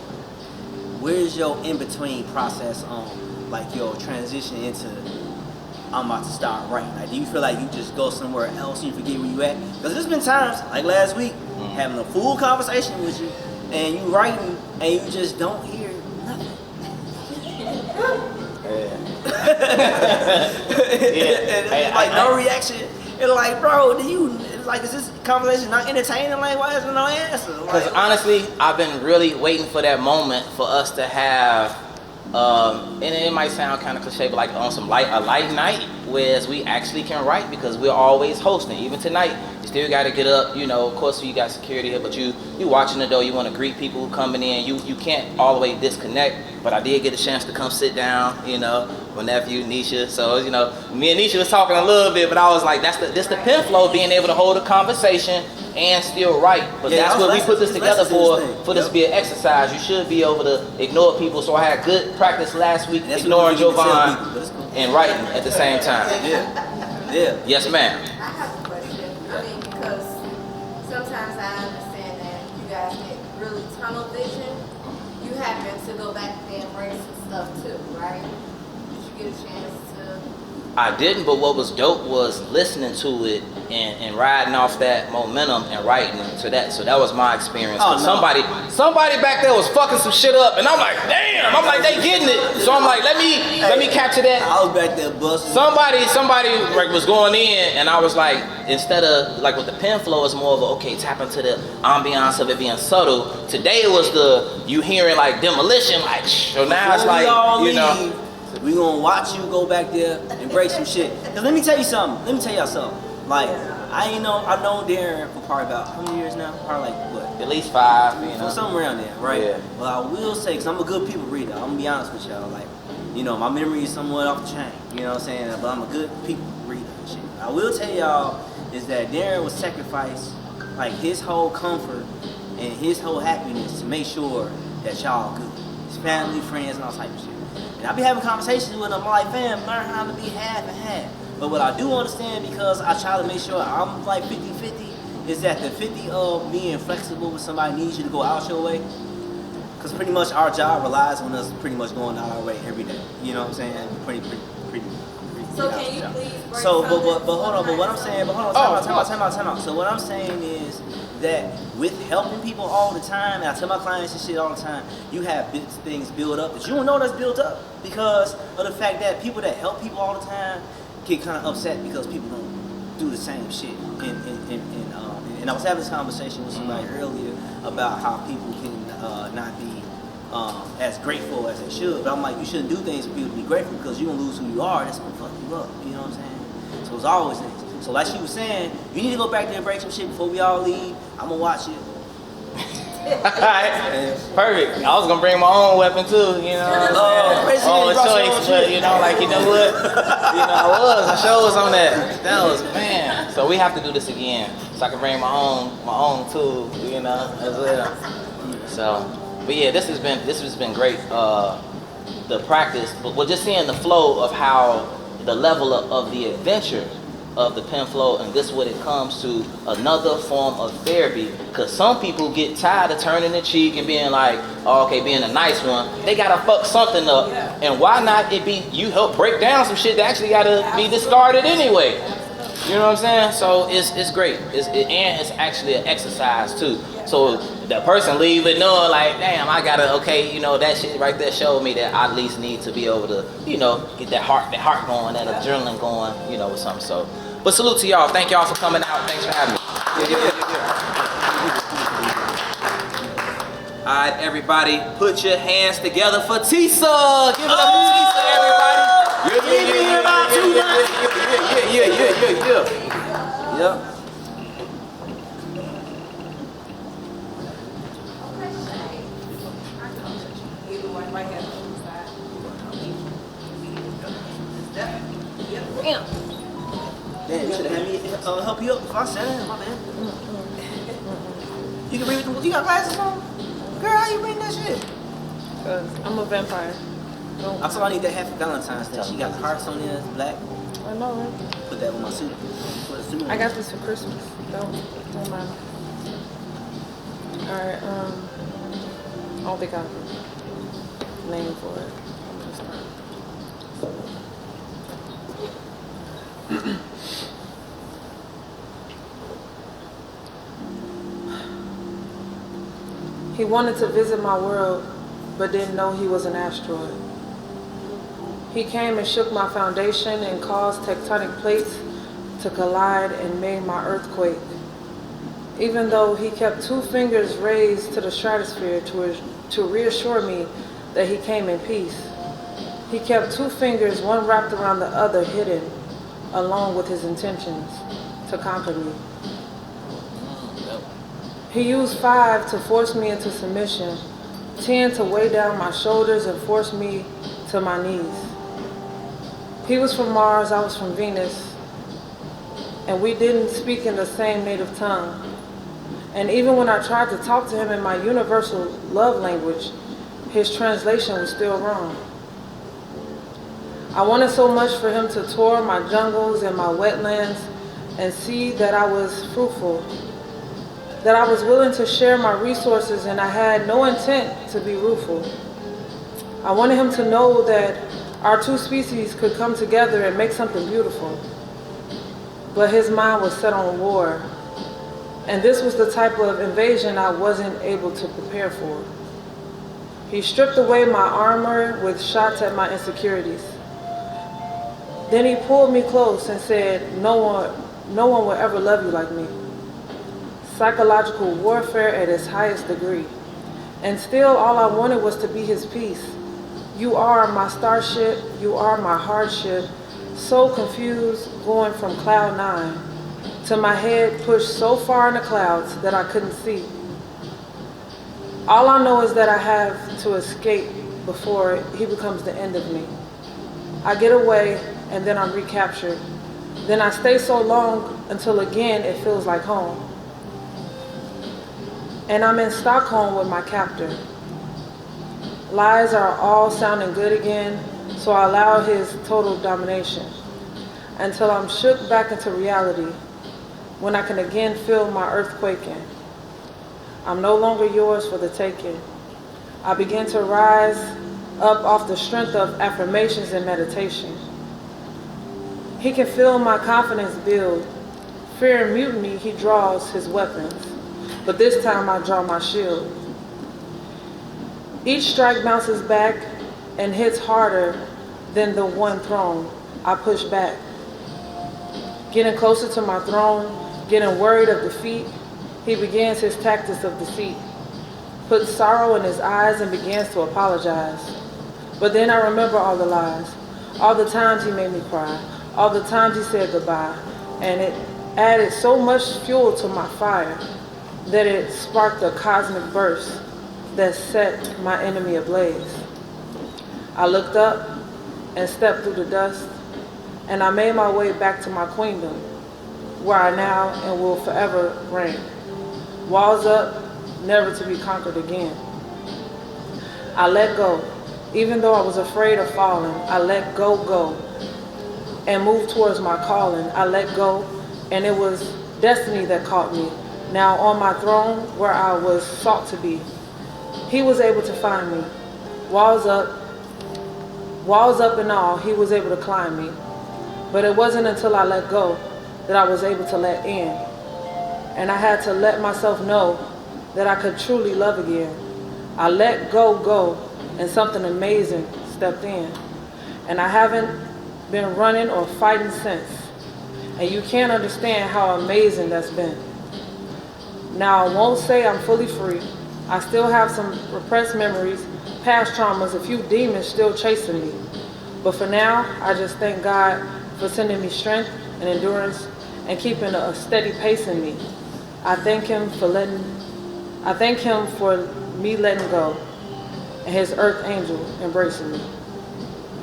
Where's your in-between process on, like, your transition into, I'm about to start writing? Like, do you feel like you just go somewhere else and you forget where you at? Because there's been times, like last week, having a full conversation with you, and you writing, and you just don't hear nothing. And it's like no reaction. It's like, bro, it's like, is this conversation not entertaining? Like, why is there no answer? Because honestly, I've been really waiting for that moment for us to have, and it might sound kind of cliche, but like on a light night, whereas we actually can write, because we're always hosting. Even tonight, you still got to get up. You know, of course, you got security here, but you watching the door. You want to greet people who coming in. You can't all the way disconnect. But I did get a chance to come sit down. You know, my nephew Nisha. So you know, me and Nisha was talking a little bit, but I was like, this the Penflow, being able to hold a conversation and still write. But yeah, that's what we put this together for this to be an exercise. You should be able to ignore people. So I had good practice last week, ignoring Jovan and writing at the same time. Yeah. Yes, ma'am. I have a question. I mean, because sometimes I understand that you guys get really tunnel vision. You happen to go back there and bring some stuff too, right? Did you get a chance to? I didn't, but what was dope was listening to it and riding off that momentum and writing to that. So that was my experience. Oh, no. Somebody back there was fucking some shit up, and I'm like, damn. I'm like, they getting it. So I'm like, let me capture that. I was back there busting. Somebody like was going in, and I was like, instead of like with the Penflow, it's more of a, tap into the ambiance of it being subtle. Today it was you hearing like demolition, like so now it's like, you know. We gonna watch you go back there and break some shit. Cause let me tell you something. Let me tell y'all something. Like, I've known Darren for probably about how many years now? Probably like what? At least 5, you know. Somewhere around there, right? Yeah. Well, I will say, cause I'm a good people reader. I'm gonna be honest with y'all. Like, you know, my memory is somewhat off the chain. You know what I'm saying? But I'm a good people reader and shit. I will tell y'all is that Darren would sacrifice like his whole comfort and his whole happiness to make sure that y'all good. His family, friends, and all type of shit. And I be having conversations with them, like, fam, learn how to be half and half. But what I do understand, because I try to make sure I'm like 50-50, is that the 50 of being flexible when somebody needs you to go out your way. Because pretty much our job relies on us pretty much going out our way every day. You know what I'm saying? Pretty So can you please break So, but something hold on, but what I'm saying, time out. So what I'm saying is that with helping people all the time, and I tell my clients and shit all the time, you have things build up that you don't know that's built up because of the fact that people that help people all the time get kind of upset because people don't do the same shit. And I was having this conversation with somebody earlier about how people can not be as grateful as they should. But I'm like, you shouldn't do things for people to be grateful because you're gonna lose who you are. That's gonna fuck you up. You know what I'm saying? So it's always things. So like she was saying, you need to go back there and break some shit before we all leave. I'm gonna watch it. Perfect. I was gonna bring my own weapon too, you know what I'm saying? Oh, choice, but you know, like, you know what? I sure was on that. That was, man. So we have to do this again, so I can bring my own tool, you know, as well. So, but yeah, this has been great. The practice, but we're just seeing the flow of how the level of the adventure of the Penflow, and this is what it comes to, another form of therapy, because some people get tired of turning the cheek and being like, oh, okay, being a nice one, they gotta fuck something up, and why not it be you help break down some shit that actually gotta be discarded anyway. You know what I'm saying? So it's great, and it's actually an exercise too. So the person leave it knowing like, damn, I gotta, okay, you know, that shit right there showed me that I at least need to be able to, you know, get that heart going, that adrenaline going, you know, with something. So, but salute to y'all. Thank y'all for coming out. Thanks for having me. All right, everybody, put your hands together for Tisa. Give it up for Tisa, everybody. Yeah. Either one, right here on the side. Damn, you should have had me help you up before I sat in. My bad. You can read with you got glasses on? Girl, how you reading that shit? Cause I'm a vampire. Don't. I saw I need that half Valentine's Day. She got the hearts on there, it's black. I know, right? Put that on my suit. Put a suit on. I got this for Christmas. Don't mind. Alright, I don't think I have a name for it. I'm just He wanted to visit my world, but didn't know he was an asteroid. He came and shook my foundation and caused tectonic plates to collide and made my earthquake. Even though he kept 2 fingers raised to the stratosphere to reassure me that he came in peace. He kept 2 fingers, one wrapped around the other, hidden, along with his intentions to conquer me. He used 5 to force me into submission, 10 to weigh down my shoulders and force me to my knees. He was from Mars, I was from Venus, and we didn't speak in the same native tongue. And even when I tried to talk to him in my universal love language, his translation was still wrong. I wanted so much for him to tour my jungles and my wetlands and see that I was fruitful, that I was willing to share my resources and I had no intent to be rueful. I wanted him to know that our 2 species could come together and make something beautiful. But his mind was set on war. And this was the type of invasion I wasn't able to prepare for. He stripped away my armor with shots at my insecurities. Then he pulled me close and said, no one will ever love you like me. Psychological warfare at its highest degree. And still all I wanted was to be his peace. You are my starship, you are my hardship. So confused, going from cloud 9 to my head pushed so far in the clouds that I couldn't see. All I know is that I have to escape before he becomes the end of me. I get away and then I'm recaptured. Then I stay so long until again it feels like home. And I'm in Stockholm with my captor. Lies are all sounding good again, so I allow his total domination until I'm shook back into reality when I can again feel my earth quaking. I'm no longer yours for the taking. I begin to rise up off the strength of affirmations and meditation. He can feel my confidence build. Fear and mutiny, he draws his weapons. But this time I draw my shield. Each strike bounces back and hits harder than the one thrown. I push back. Getting closer to my throne, getting worried of defeat, he begins his tactics of deceit. Puts sorrow in his eyes and begins to apologize. But then I remember all the lies, all the times he made me cry, all the times he said goodbye, and it added so much fuel to my fire that it sparked a cosmic burst that set my enemy ablaze. I looked up and stepped through the dust, and I made my way back to my queendom, where I now and will forever reign. Walls up, never to be conquered again. I let go. Even though I was afraid of falling, I let go, and moved towards my calling. I let go, and it was destiny that caught me. Now on my throne, where I was sought to be, he was able to find me. Walls up and all, he was able to climb me. But it wasn't until I let go that I was able to let in. And I had to let myself know that I could truly love again. I let go, and something amazing stepped in. And I haven't been running or fighting since. And you can't understand how amazing that's been. Now, I won't say I'm fully free. I still have some repressed memories, past traumas, a few demons still chasing me. But for now, I just thank God for sending me strength and endurance and keeping a steady pace in me. I thank him for me letting go and his earth angel embracing me.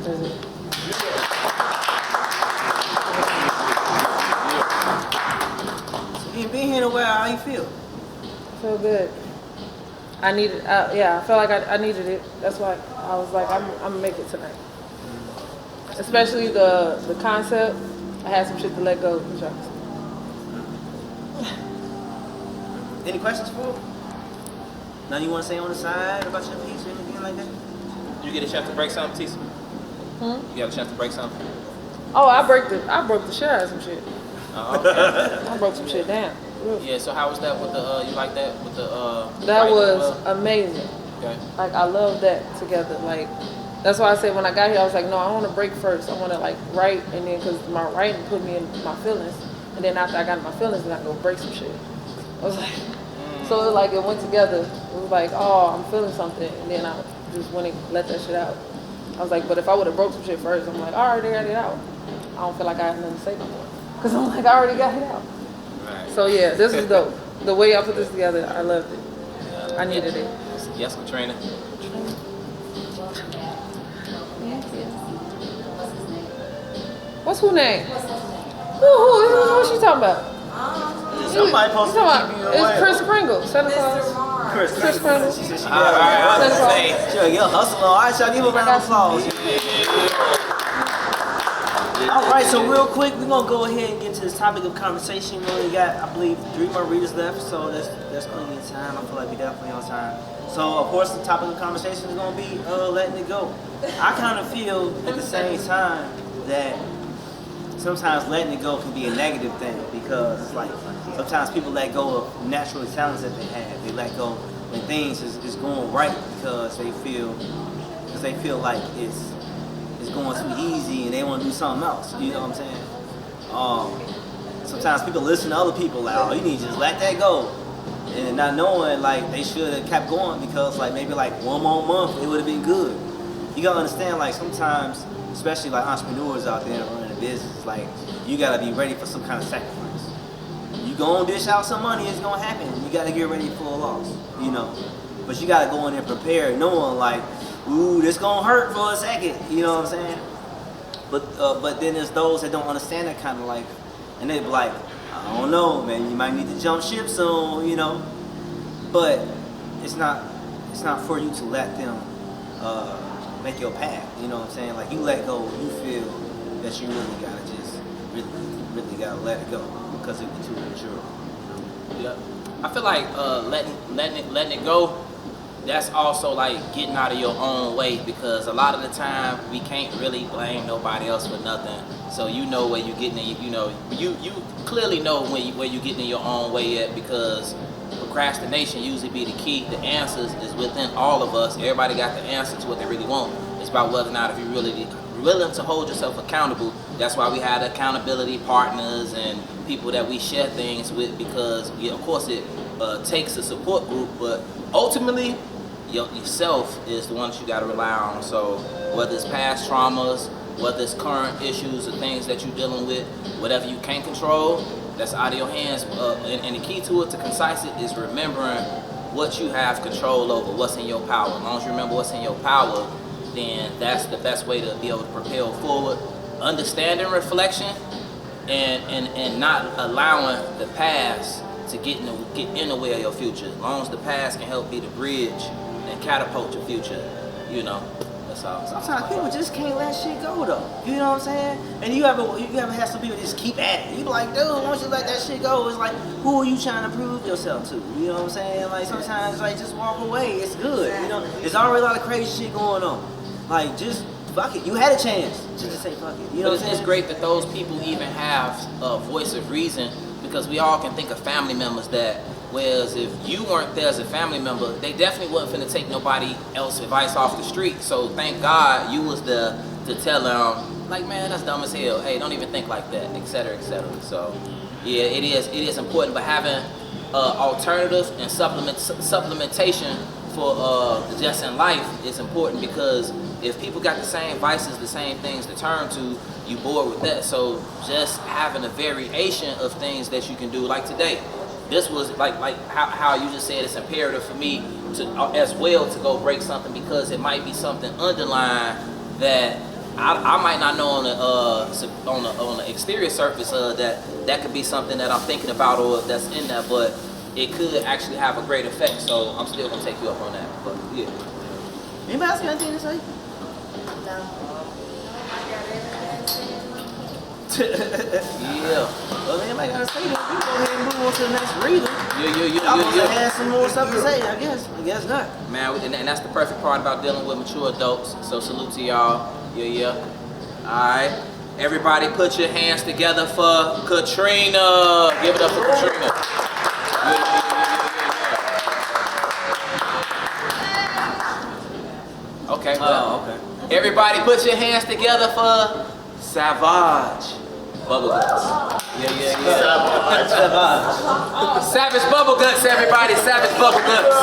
That's it. You been here a while, how you feel? I feel good. I needed, I felt like I needed it. That's why I was like, I'm gonna make it tonight. Especially the concept. I had some shit to let go. Any questions for him? Nothing you want to say on the side about your piece or anything like that? You get a chance to break something, Tisa? You got a chance to break something? Oh, I broke the shit out of some shit. Oh, okay. I broke some shit down. Yeah, so how was that with the, you like that with the, That writing was as well? amazing. Okay. Like, I love that together. Like, that's why I said when I got here, I was like, no, I want to break first. I want to, like, write, and then, because my writing put me in my feelings. And then after I got in my feelings, then I go break some shit. I was like, so it, like, it went together. It was like, oh, I'm feeling something. And then I just went and let that shit out. I was like, but if I would have broke some shit first, I'm like, I already got it out. I don't feel like I have nothing to say no more. Because I'm like, I already got it out. Right. So, yeah, this is dope. The way y'all put this together, I loved it. Yeah. I needed it. Yes, Katrina. What's her name? Who? What she talking about? Somebody supposed to keep you away. It's Chris Kringle, Santa Claus. Chris Kringle. She said she All right, Santa Claus. She like, yo, hustle on. All right, y'all, give a round of applause. All right, so real quick, we're gonna go ahead and get to this topic of conversation. We only got, I believe, 3 more readers left, so that's plenty of time. I feel like we definitely on time. So, of course, the topic of conversation is gonna be letting it go. I kind of feel at the same time that sometimes letting it go can be a negative thing because it's like sometimes people let go of natural talents that they have. They let go when things is going right because they feel like it's going too easy and they want to do something else. You know what I'm saying? Sometimes people listen to other people like, oh, you need to just let that go. And not knowing like they should have kept going because like maybe like one more month it would have been good. You gotta understand like sometimes, especially like entrepreneurs out there running a business, like you gotta be ready for some kind of sacrifice. You gonna dish out some money, it's gonna happen. You gotta get ready for a loss, you know. But you gotta go in there prepared, knowing like, ooh, this gonna hurt for a second, you know what I'm saying? But then there's those that don't understand that kind of like, and they be like, I don't know, man, you might need to jump ship soon, you know. But it's not for you to let them make your path, you know what I'm saying? Like you let go, you feel that you really gotta just really gotta let it go because it was too mature. Yeah. I feel like letting it go, that's also like getting out of your own way because a lot of the time we can't really blame nobody else for nothing. So you know where you're getting in, you clearly know where you're getting in your own way at because procrastination usually be the key. The answers is within all of us. Everybody got the answer to what they really want. It's about whether or not if you really willing to hold yourself accountable. That's why we had accountability partners and people that we share things with because of course it takes a support group, but ultimately yourself is the one that you got to rely on. So whether it's past traumas, whether it's current issues or things that you're dealing with, whatever you can't control, that's out of your hands. And the key to it, to concise it, is remembering what you have control over, what's in your power. As long as you remember what's in your power, then that's the best way to be able to propel forward. Understanding reflection and not allowing the past to get in the way of your future. As long as the past can help be the bridge and catapult your future, that's all. Sometimes people just can't let shit go though. You know what I'm saying? And you ever have some people just keep at it. You be like, dude, once you let that shit go, it's like, who are you trying to prove yourself to? You know what I'm saying? Like sometimes like just walk away. It's good. There's already a lot of crazy shit going on. Like just fuck it. You had a chance to just say fuck it. You know what I'm saying? It's great that those people even have a voice of reason because we all can think of family members that Whereas if you weren't there as a family member, they definitely wasn't finna take nobody else's advice off the street. So thank God you was there to tell them, like, man, that's dumb as hell. Hey, don't even think like that, et cetera, et cetera. So yeah, it is important, but having alternatives and supplementation for just in life is important, because if people got the same vices, the same things to turn to, you bored with that. So just having a variation of things that you can do, like today. This was like how you just said, it's imperative for me to as well to go break something, because it might be something underlying that I might not know on the exterior surface that could be something that I'm thinking about or that's in there, but it could actually have a great effect. So I'm still gonna take you up on that. But yeah. Anybody else got anything to say? Yeah. Well, anybody got to say that? We go ahead and move on to the next reader. Y'all supposed to Yeah. have some more stuff to say, I guess. I guess not. Man, and that's the perfect part about dealing with mature adults. So salute to y'all. Yeah. All right. Everybody put your hands together for Katrina. Give it up for Katrina. Yeah. Okay. Oh, okay. Everybody put your hands together for Savage Bubble Guts. Yeah. Savage Bubble Guts, everybody. Savage Bubble Guts.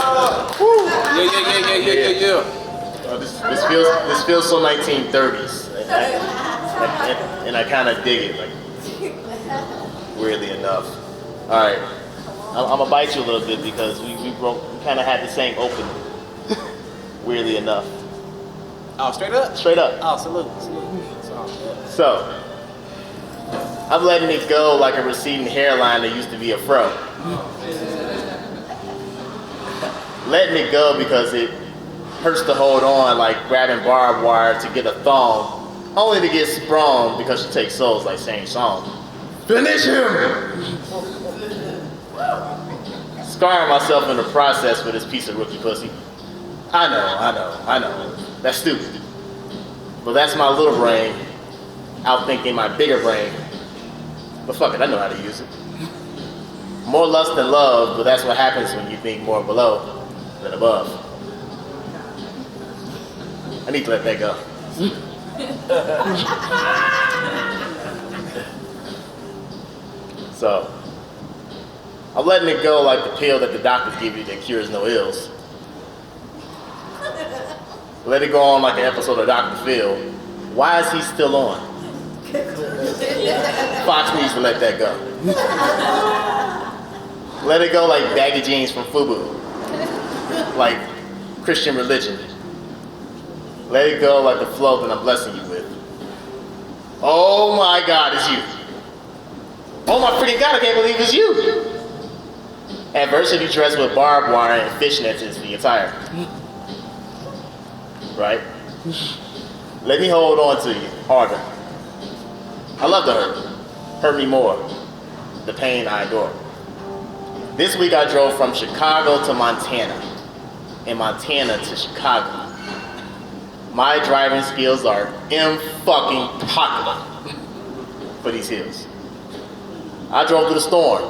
Yeah. This feels so 1930s, and I kind of dig it, like, weirdly enough. All right, I'm gonna bite you a little bit because we kind of had the same opening. Weirdly enough. Oh, straight up? Straight up. Oh, salute. So, I'm letting it go like a receding hairline that used to be a fro. Letting it go because it hurts to hold on, like grabbing barbed wire to get a thong, only to get sprung because she takes souls like saying song. Finish him! Scarring myself in the process with this piece of rookie pussy. I know. That's stupid. But that's my little brain outthinking my bigger brain. But fuck it, I know how to use it. More lust than love, but that's what happens when you think more below than above. I need to let that go. So, I'm letting it go like the pill that the doctors give you that cures no ills. Let it go on like an episode of Dr. Phil. Why is he still on? Fox needs to let that go. Let it go like baggy jeans from FUBU. Like Christian religion. Let it go like the flow that I'm blessing you with. Oh my God, it's you. Oh my freaking God, I can't believe it's you. Adversity dressed with barbed wire and fishnets is the attire. Right? Let me hold on to you harder. I love to hurt. Hurt me more. The pain I adore. This week I drove from Chicago to Montana, and Montana to Chicago. My driving skills are impossible for these hills. I drove through the storm,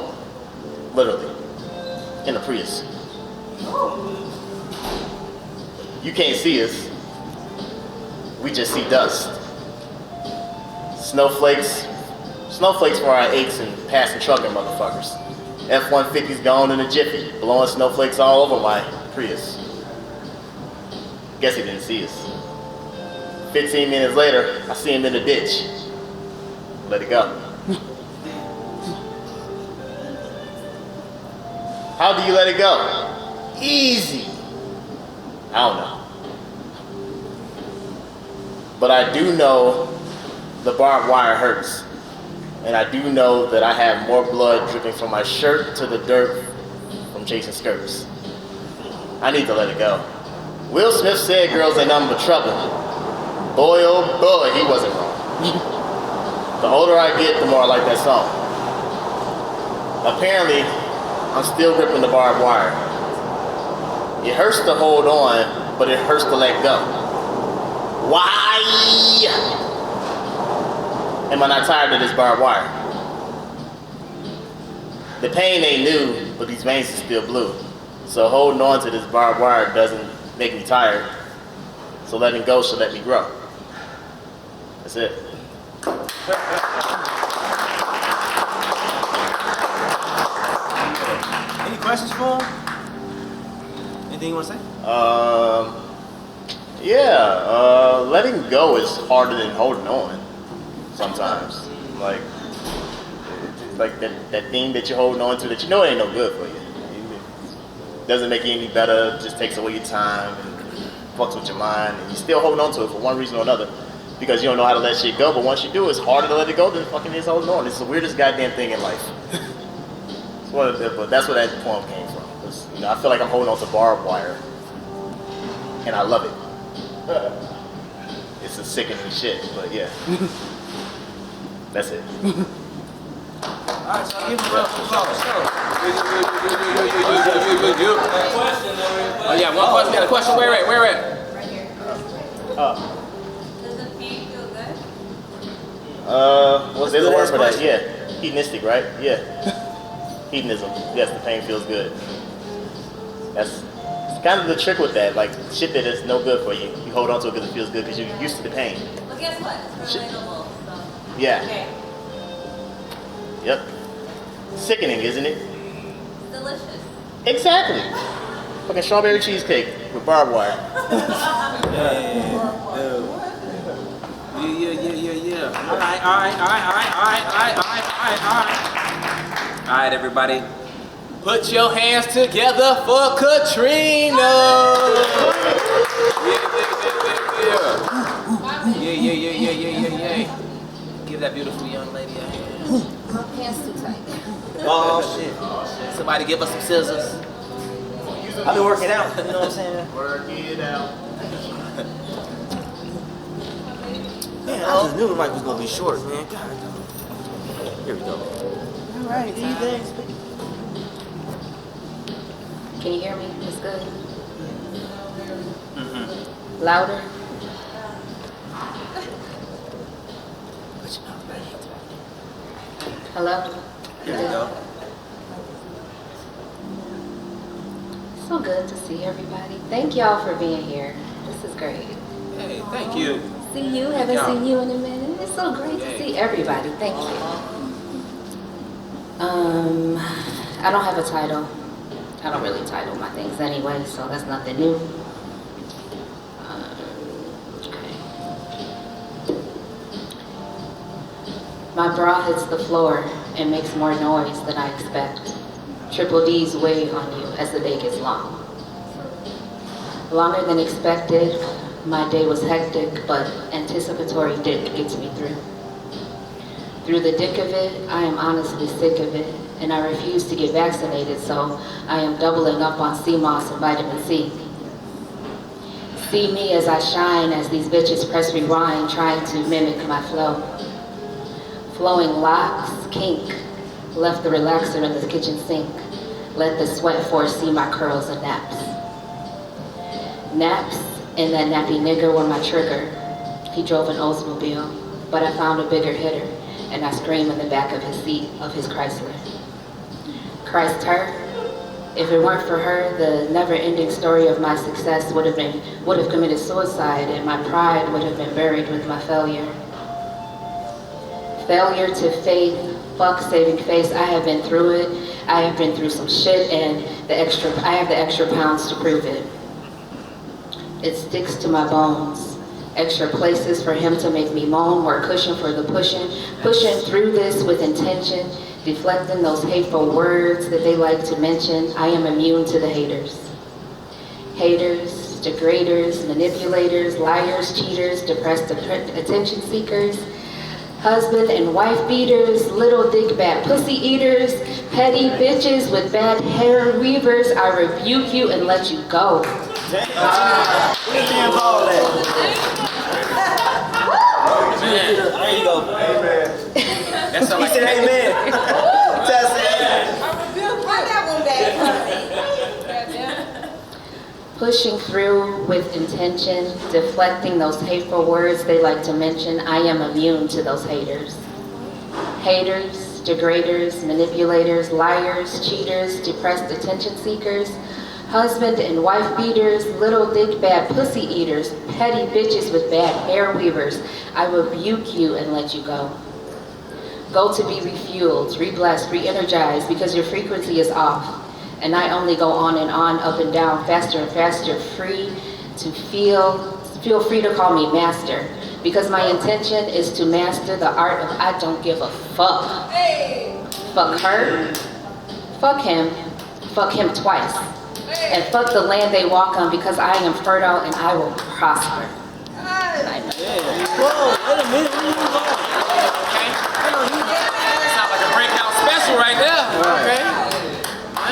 literally, in a Prius. You can't see us. We just see dust. Snowflakes for our aches and passing trucking motherfuckers. F-150's gone in a jiffy, blowing snowflakes all over my Prius. Guess he didn't see us. 15 minutes later, I see him in the ditch. Let it go. How do you let it go? Easy. I don't know. But I do know the barbed wire hurts. And I do know that I have more blood dripping from my shirt to the dirt from chasing skirts. I need to let it go. Will Smith said girls ain't nothing but trouble. Boy, oh boy, he wasn't wrong. The older I get, the more I like that song. Apparently, I'm still gripping the barbed wire. It hurts to hold on, but it hurts to let go. Why am I not tired of this barbed wire? The pain ain't new, but these veins are still blue. So holding on to this barbed wire doesn't make me tired. So letting go should let me grow. That's it. Any questions for him? Anything you want to say? Letting go is harder than holding on sometimes. Like that thing that you're holding on to that you know ain't no good for you. It doesn't make you any better, just takes away your time and fucks with your mind, and you still holding on to it for one reason or another because you don't know how to let shit go, but once you do, it's harder to let it go than fucking is holding on. It's the weirdest goddamn thing in life. But that's where that poem came from. I feel like I'm holding on to barbed wire, and I love it. It's a sickening shit, but yeah. That's it. Alright, so I'll give him a round of applause. Oh yeah, one question. Got a question. Where at? Right here. Does the pain feel good? What's the other word for that? Yeah. Hedonistic, right? Yeah. Hedonism. Yes, the pain feels good. That's kind of the trick with that. Like, shit that is no good for you. You hold on to it because it feels good because you're used to the pain. Well, guess what? It's relatable. So. Yeah. Okay. Yep. Sickening, isn't it? Delicious. Exactly. Fucking strawberry cheesecake with barbed wire. Yeah. All right, everybody. Put your hands together for Katrina. Yeah. Give that beautiful young lady a hand. My pants too tight. Oh shit. Somebody give us some scissors. I've been working out, you know what I'm saying? Work it out. Man, I just knew the mic was gonna be short, man. God. Here we go. Alright, thanks. Can you hear me? It's good. Louder. Hello? Here we go. So good to see everybody. Thank y'all for being here. This is great. Hey, thank you. See you. Haven't seen you in a minute. It's so great to see everybody. Thank you. I don't have a title. I don't really title my things anyway, so that's nothing new. Okay. My bra hits the floor and makes more noise than I expect. Triple D's weigh on you as the day gets long. Longer than expected, my day was hectic, but anticipatory dick gets me through. Through the dick of it, I am honestly sick of it, and I refuse to get vaccinated, so I am doubling up on sea moss and vitamin C. See me as I shine as these bitches press rewind, trying to mimic my flow. Flowing locks, kink, left the relaxer in the kitchen sink. Let the sweat force see my curls and naps. Naps, and that nappy nigger were my trigger. He drove an Oldsmobile, but I found a bigger hitter, and I scream in the back of his seat of his Chrysler. Christ her. If it weren't for her, the never-ending story of my success would have committed suicide, and my pride would have been buried with my failure. Failure to faith, fuck saving face. I have been through it. I have been through some shit, and I have the extra pounds to prove it. It sticks to my bones. Extra places for him to make me moan, more cushion for the pushing through this with intention, deflecting those hateful words that they like to mention. I am immune to the haters. Haters, degraders, manipulators, liars, cheaters, depressed attention seekers, husband and wife beaters, little dick bat pussy eaters, petty bitches with bad hair weavers. I rebuke you and let you go. Damn all that. Man, There you go. Amen. that sound He like said amen. That's it. Run that one back, Pushing through with intention, deflecting those hateful words they like to mention. I am immune to those haters. Haters, degraders, manipulators, liars, cheaters, depressed attention seekers, husband and wife beaters, little dick bad pussy eaters, petty bitches with bad hair weavers, I rebuke you and let you go. Go to be refueled, re-blessed, re-energized, because your frequency is off. And I only go on and on, up and down, faster and faster, free to feel free to call me master. Because my intention is to master the art of I don't give a fuck. Hey. Fuck her, fuck him twice. And fuck the land they walk on, because I am fertile and I will prosper. I know. Whoa, wait a minute. Where you going? Sounds like a breakout special right there. Okay. All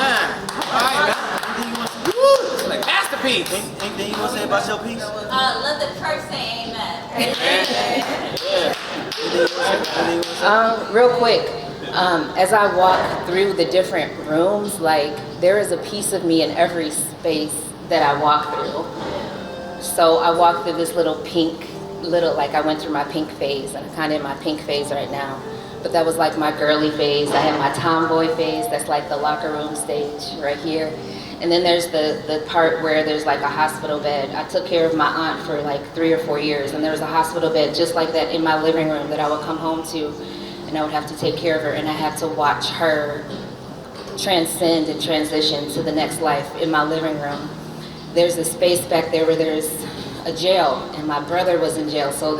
right, man. Woo! Like masterpiece. Anything you want to say about your piece? Let the church say amen. Real quick, as I walk through the different rooms, like there is a piece of me in every space that I walk through. So I walk through this like I went through my pink phase, and I'm kind of in my pink phase right now. But that was like my girly phase. I have my tomboy phase. That's like the locker room stage right here. And then there's the part where there's like a hospital bed. I took care of my aunt for like 3 or 4 years, and there was a hospital bed just like that in my living room that I would come home to, and I would have to take care of her, and I had to watch her transcend and transition to the next life in my living room. There's a space back there where there's a jail, and my brother was in jail, so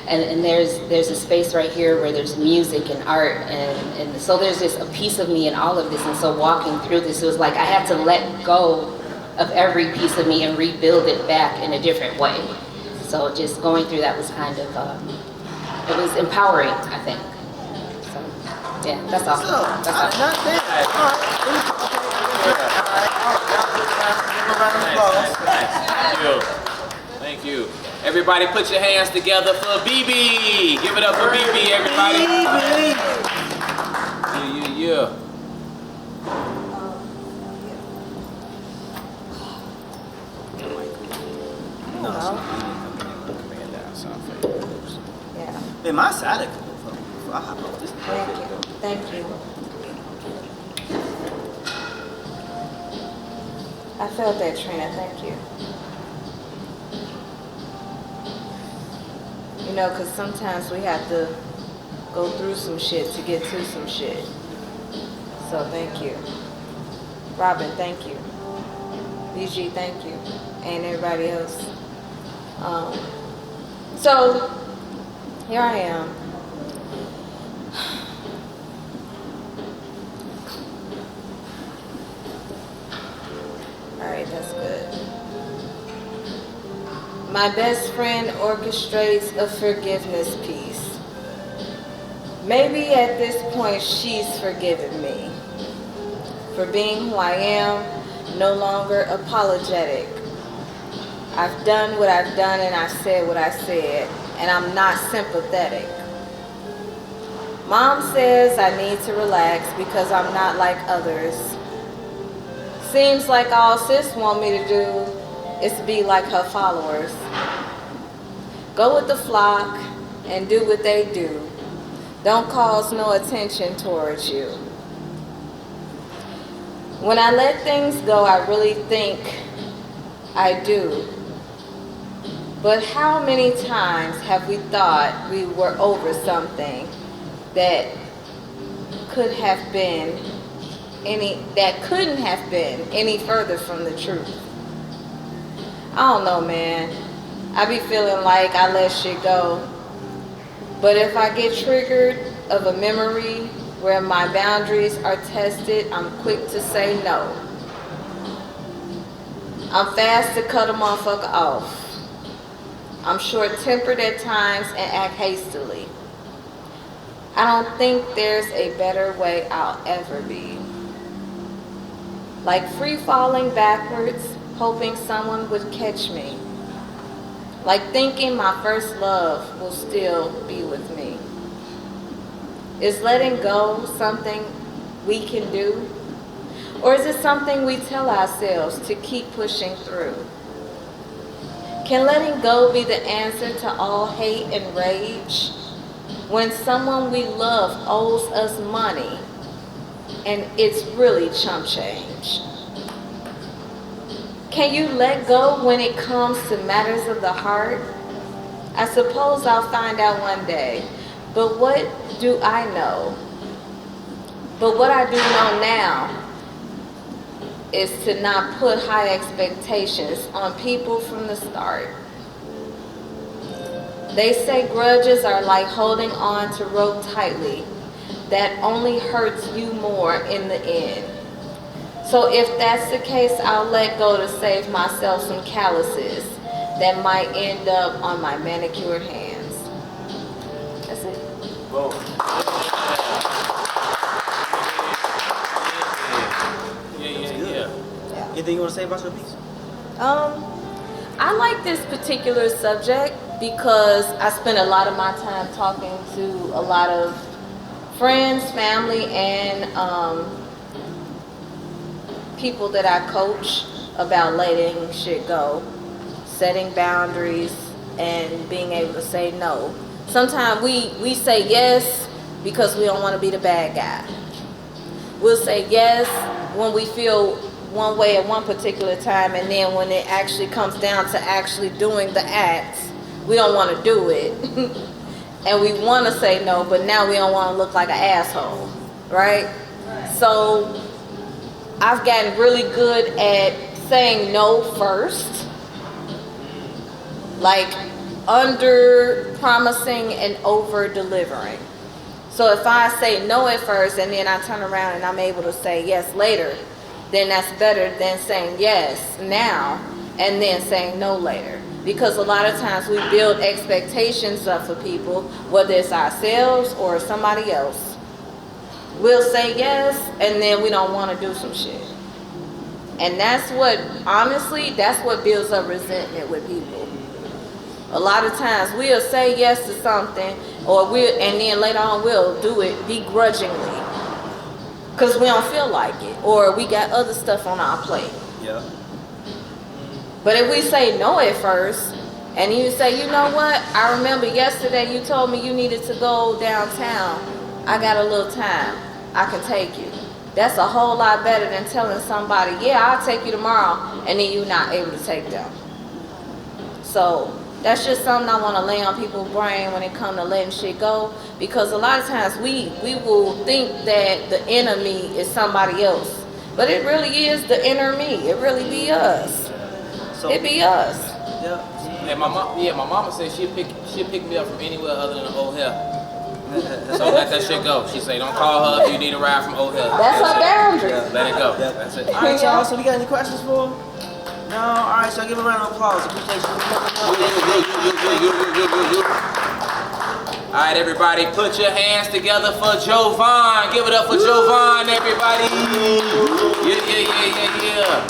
and there's a space right here where there's music and art, and so there's just a piece of me in all of this. And so walking through this, it was like I had to let go of every piece of me and rebuild it back in a different way. So just going through that was kind of it was empowering, I think. So yeah, that's all. That's all. Not bad. All right. Thank you. Thank you. Everybody put your hands together for BB. Give it up for BB, everybody. Yeah. Man, my side of before I hop off this. Thank you. I felt that, Trina. Thank you. You know, because sometimes we have to go through some shit to get to some shit. So thank you. Robin, thank you. BG, thank you. And everybody else. So, here I am. All right, that's good. My best friend orchestrates a forgiveness piece. Maybe at this point she's forgiven me for being who I am, no longer apologetic. I've done what I've done and I've said what I said, and I'm not sympathetic. Mom says I need to relax because I'm not like others. Seems like all sis want me to do is be like her followers. Go with the flock and do what they do. Don't cause no attention towards you. When I let things go, I really think I do. But how many times have we thought we were over something that couldn't have been any further from the truth? I don't know, man. I be feeling like I let shit go. But if I get triggered of a memory where my boundaries are tested, I'm quick to say no. I'm fast to cut a motherfucker off. I'm short-tempered at times and act hastily. I don't think there's a better way I'll ever be. Like free falling backwards, hoping someone would catch me. Like thinking my first love will still be with me. Is letting go something we can do? Or is it something we tell ourselves to keep pushing through? Can letting go be the answer to all hate and rage? when someone we love owes us money and it's really chump change? Can you let go when it comes to matters of the heart? I suppose I'll find out one day. But what do I know? But what I do know now is to not put high expectations on people from the start. They say grudges are like holding on to rope tightly. That only hurts you more in the end. So if that's the case, I'll let go to save myself some calluses that might end up on my manicured hands. That's it. Yeah. Anything you want to say about your piece? I like this particular subject because I spend a lot of my time talking to a lot of friends, family, and people that I coach about letting shit go, setting boundaries, and being able to say no. Sometimes we say yes because we don't want to be the bad guy. We'll say yes when we feel one way at one particular time, and then when it actually comes down to actually doing the acts, we don't want to do it. And we want to say no, but now we don't want to look like an asshole, right? So I've gotten really good at saying no first, like under promising and over delivering. So if I say no at first and then I turn around and I'm able to say yes later, then that's better than saying yes now and then saying no later. Because a lot of times we build expectations up for people, whether it's ourselves or somebody else. We'll say yes and then we don't want to do some shit. And that's what, honestly, that's what builds up resentment with people. A lot of times we'll say yes to something and then later on we'll do it begrudgingly. Because we don't feel like it, or we got other stuff on our plate. Yeah. But if we say no at first, and you say, you know what, I remember yesterday you told me you needed to go downtown. I got a little time. I can take you. That's a whole lot better than telling somebody, yeah, I'll take you tomorrow, and then you're not able to take them. So that's just something I want to lay on people's brain when it comes to letting shit go. Because a lot of times we will think that the enemy is somebody else. But it really is the inner me. It really be us. It be us. Yeah. And my mama said she'll pick me up from anywhere other than O'Hare. So let that shit go. She say don't call her if you need a ride from O'Hare. That's her boundary. Let it go. Yeah. That's it. All right, y'all. So we got any questions for him? No. All right. So give a round of applause. Appreciate you. All right, everybody, put your hands together for Jovan. Give it up for Jovan, everybody. Yeah.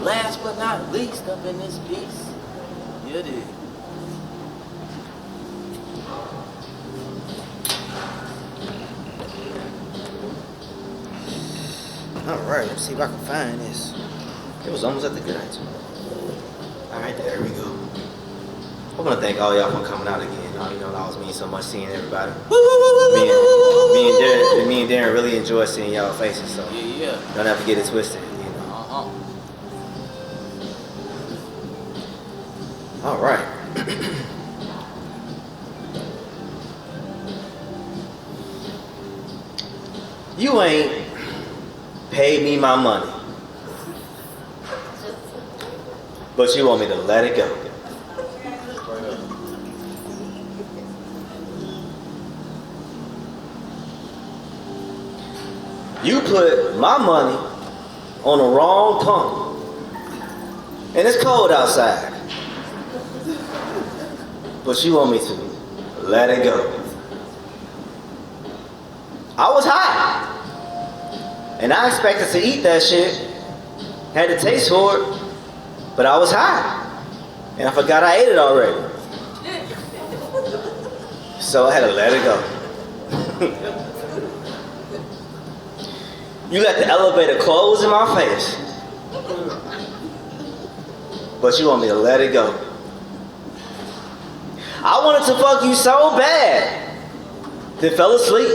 Last but not least, up in this piece, you dig. All right. Let's see if I can find this. It was almost at the good night. All right, there we go. I want to thank all y'all for coming out again. You know, it always means so much seeing everybody. Me and Darren really enjoy seeing y'all faces, so Yeah. don't have to get it twisted, you know. All right. You ain't paid me my money, but you want me to let it go. You put my money on the wrong pump, and it's cold outside, but you want me to let it go. I was high, and I expected to eat that shit, had the taste for it, but I was high, and I forgot I ate it already. So I had to let it go. You let the elevator close in my face, but you want me to let it go. I wanted to fuck you so bad, then fell asleep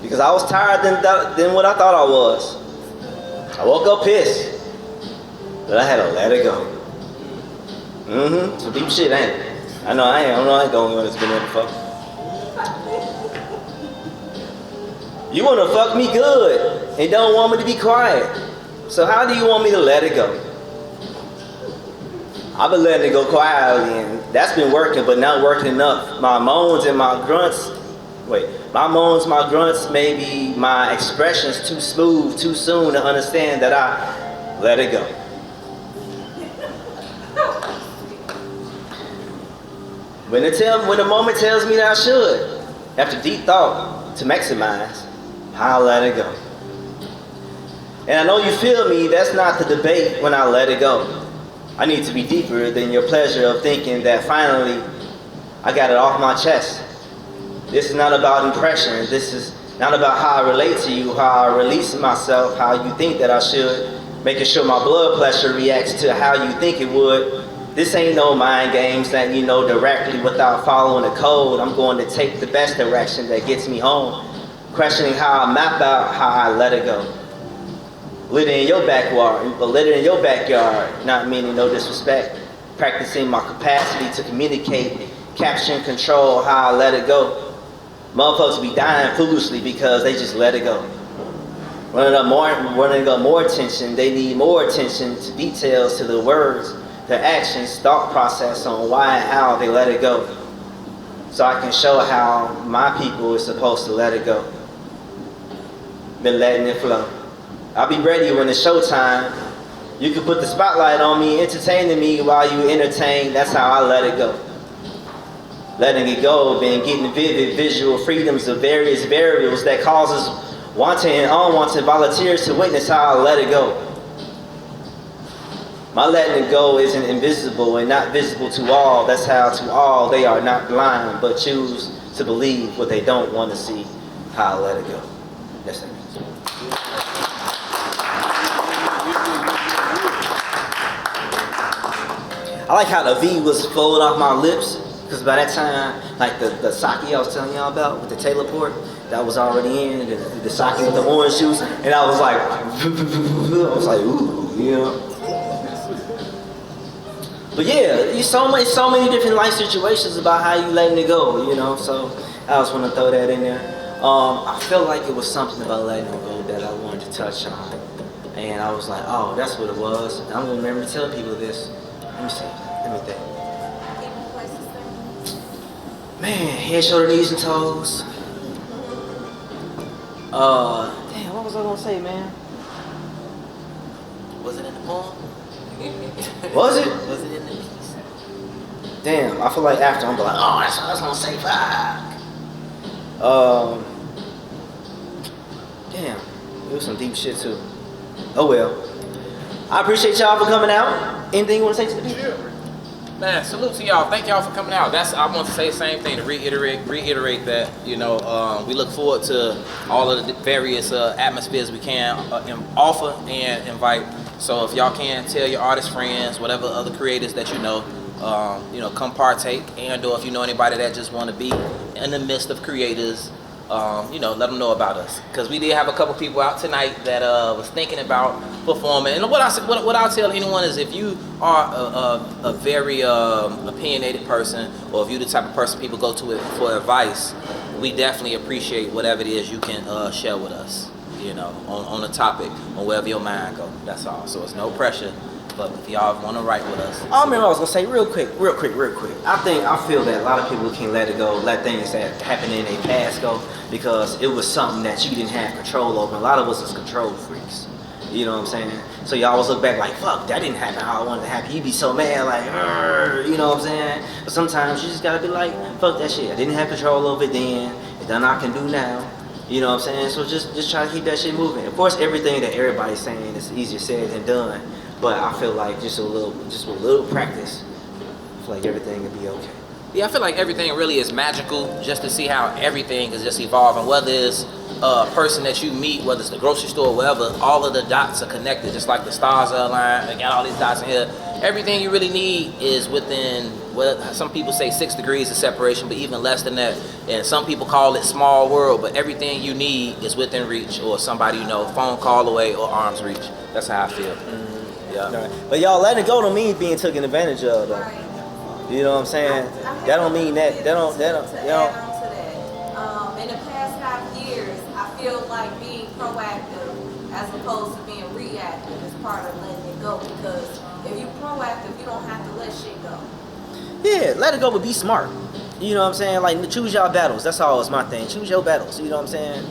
because I was tired than what I thought I was. I woke up pissed, but I had to let it go. Some deep shit, ain't it? I know I ain't the only one that's been there before. You want to fuck me good and don't want me to be quiet. So how do you want me to let it go? I've been letting it go quietly, and that's been working, but not working enough. My moans, my grunts, maybe my expressions too smooth, too soon to understand that I let it go. When the moment tells me that I should, after deep thought, to maximize, I'll let it go. And I know you feel me, that's not the debate when I let it go. I need to be deeper than your pleasure of thinking that finally I got it off my chest. This is not about impression. This is not about how I relate to you, how I release myself, how you think that I should, making sure my blood pressure reacts to how you think it would. This ain't no mind games that you know directly without following the code. I'm going to take the best direction that gets me home, questioning how I map out how I let it go. Litter in your backyard, not meaning no disrespect. Practicing my capacity to communicate, capture and control how I let it go. Motherfuckers be dying foolishly because they just let it go. Running up more attention, they need more attention to details, to the words, their actions, thought process on why and how they let it go. So I can show how my people is supposed to let it go. Been letting it flow. I'll be ready when it's showtime. You can put the spotlight on me, entertaining me while you entertain. That's how I let it go. Letting it go, been getting vivid visual freedoms of various variables that causes wanted and unwanted volunteers to witness how I let it go. My letting it go isn't invisible and not visible to all. That's how to all they are not blind, but choose to believe what they don't want to see. How I let it go. Yes, sir. I like how the V was flowing off my lips, because by that time, like the sake I was telling y'all about with the Taylor port, that was already in, the sake with the orange juice, and I was like, ooh, you know. But yeah, so many different life situations about how you letting it go, you know. So I just want to throw that in there. I felt like it was something about letting it go that I wanted to touch on, and I was like, oh, that's what it was. I'm gonna remember telling people this. Let me see. Let me think. Man, head, shoulder, knees, and toes. Damn, what was I gonna say, man? Was it in the poem? Was it? Was it in the piece? Damn, I feel like after I'm like, oh, that's what I was gonna say. Fuck. Damn, it was some deep shit too. Oh well. I appreciate y'all for coming out. Anything you want to say to the people? Man, salute to y'all. Thank y'all for coming out. I want to say the same thing, to reiterate that, you know, we look forward to all of the various atmospheres we can offer and invite. So if y'all can, tell your artist friends, whatever other creators that you know, come partake. And or if you know anybody that just want to be in the midst of creators, let them know about us. Because we did have a couple people out tonight that was thinking about performing. And what I'll tell anyone is, if you are a very opinionated person, or if you're the type of person people go to for advice, we definitely appreciate whatever it is you can share with us, on the topic, on wherever your mind goes. That's all. So it's no pressure. But if y'all want to write with us. I remember I was gonna say real quick. I feel that a lot of people can let it go, let things that happen in their past go, because it was something that you didn't have control over. A lot of us is control freaks. You know what I'm saying? So you always look back like, fuck, that didn't happen how I wanted it to happen. You be so mad, like, you know what I'm saying? But sometimes you just gotta be like, fuck that shit. I didn't have control over it then, and then I can do now. You know what I'm saying? So just try to keep that shit moving. Of course, everything that everybody's saying is easier said than done. But I feel like just with a little practice, I feel like everything will be okay. Yeah, I feel like everything really is magical, just to see how everything is just evolving. Whether it's a person that you meet, whether it's the grocery store, wherever, all of the dots are connected, just like the stars are aligned. They got all these dots in here. Everything you really need is within well, some people say 6 degrees of separation, but even less than that. And some people call it small world, but everything you need is within reach, or somebody you know, phone call away or arm's reach. That's how I feel. Yeah. Right. But y'all letting it go don't mean being taken advantage of, though. You know what I'm saying? That don't mean that. That don't. To add on to that, in the past 5 years, I feel like being proactive as opposed to being reactive is part of letting it go. Because if you're proactive, you don't have to let shit go. Yeah, let it go, but be smart. You know what I'm saying? Like, choose y'all battles. That's all is my thing. Choose your battles. You know what I'm saying?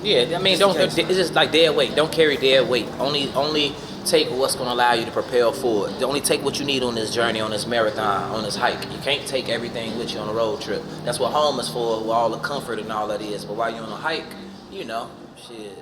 Yeah, I mean, don't. It's just like dead weight. Don't carry dead weight. Only take what's going to allow you to propel forward. Only take what you need on this journey, on this marathon, on this hike. You can't take everything with you on a road trip. That's what home is for, with all the comfort and all that is. But while you're on a hike, you know, shit.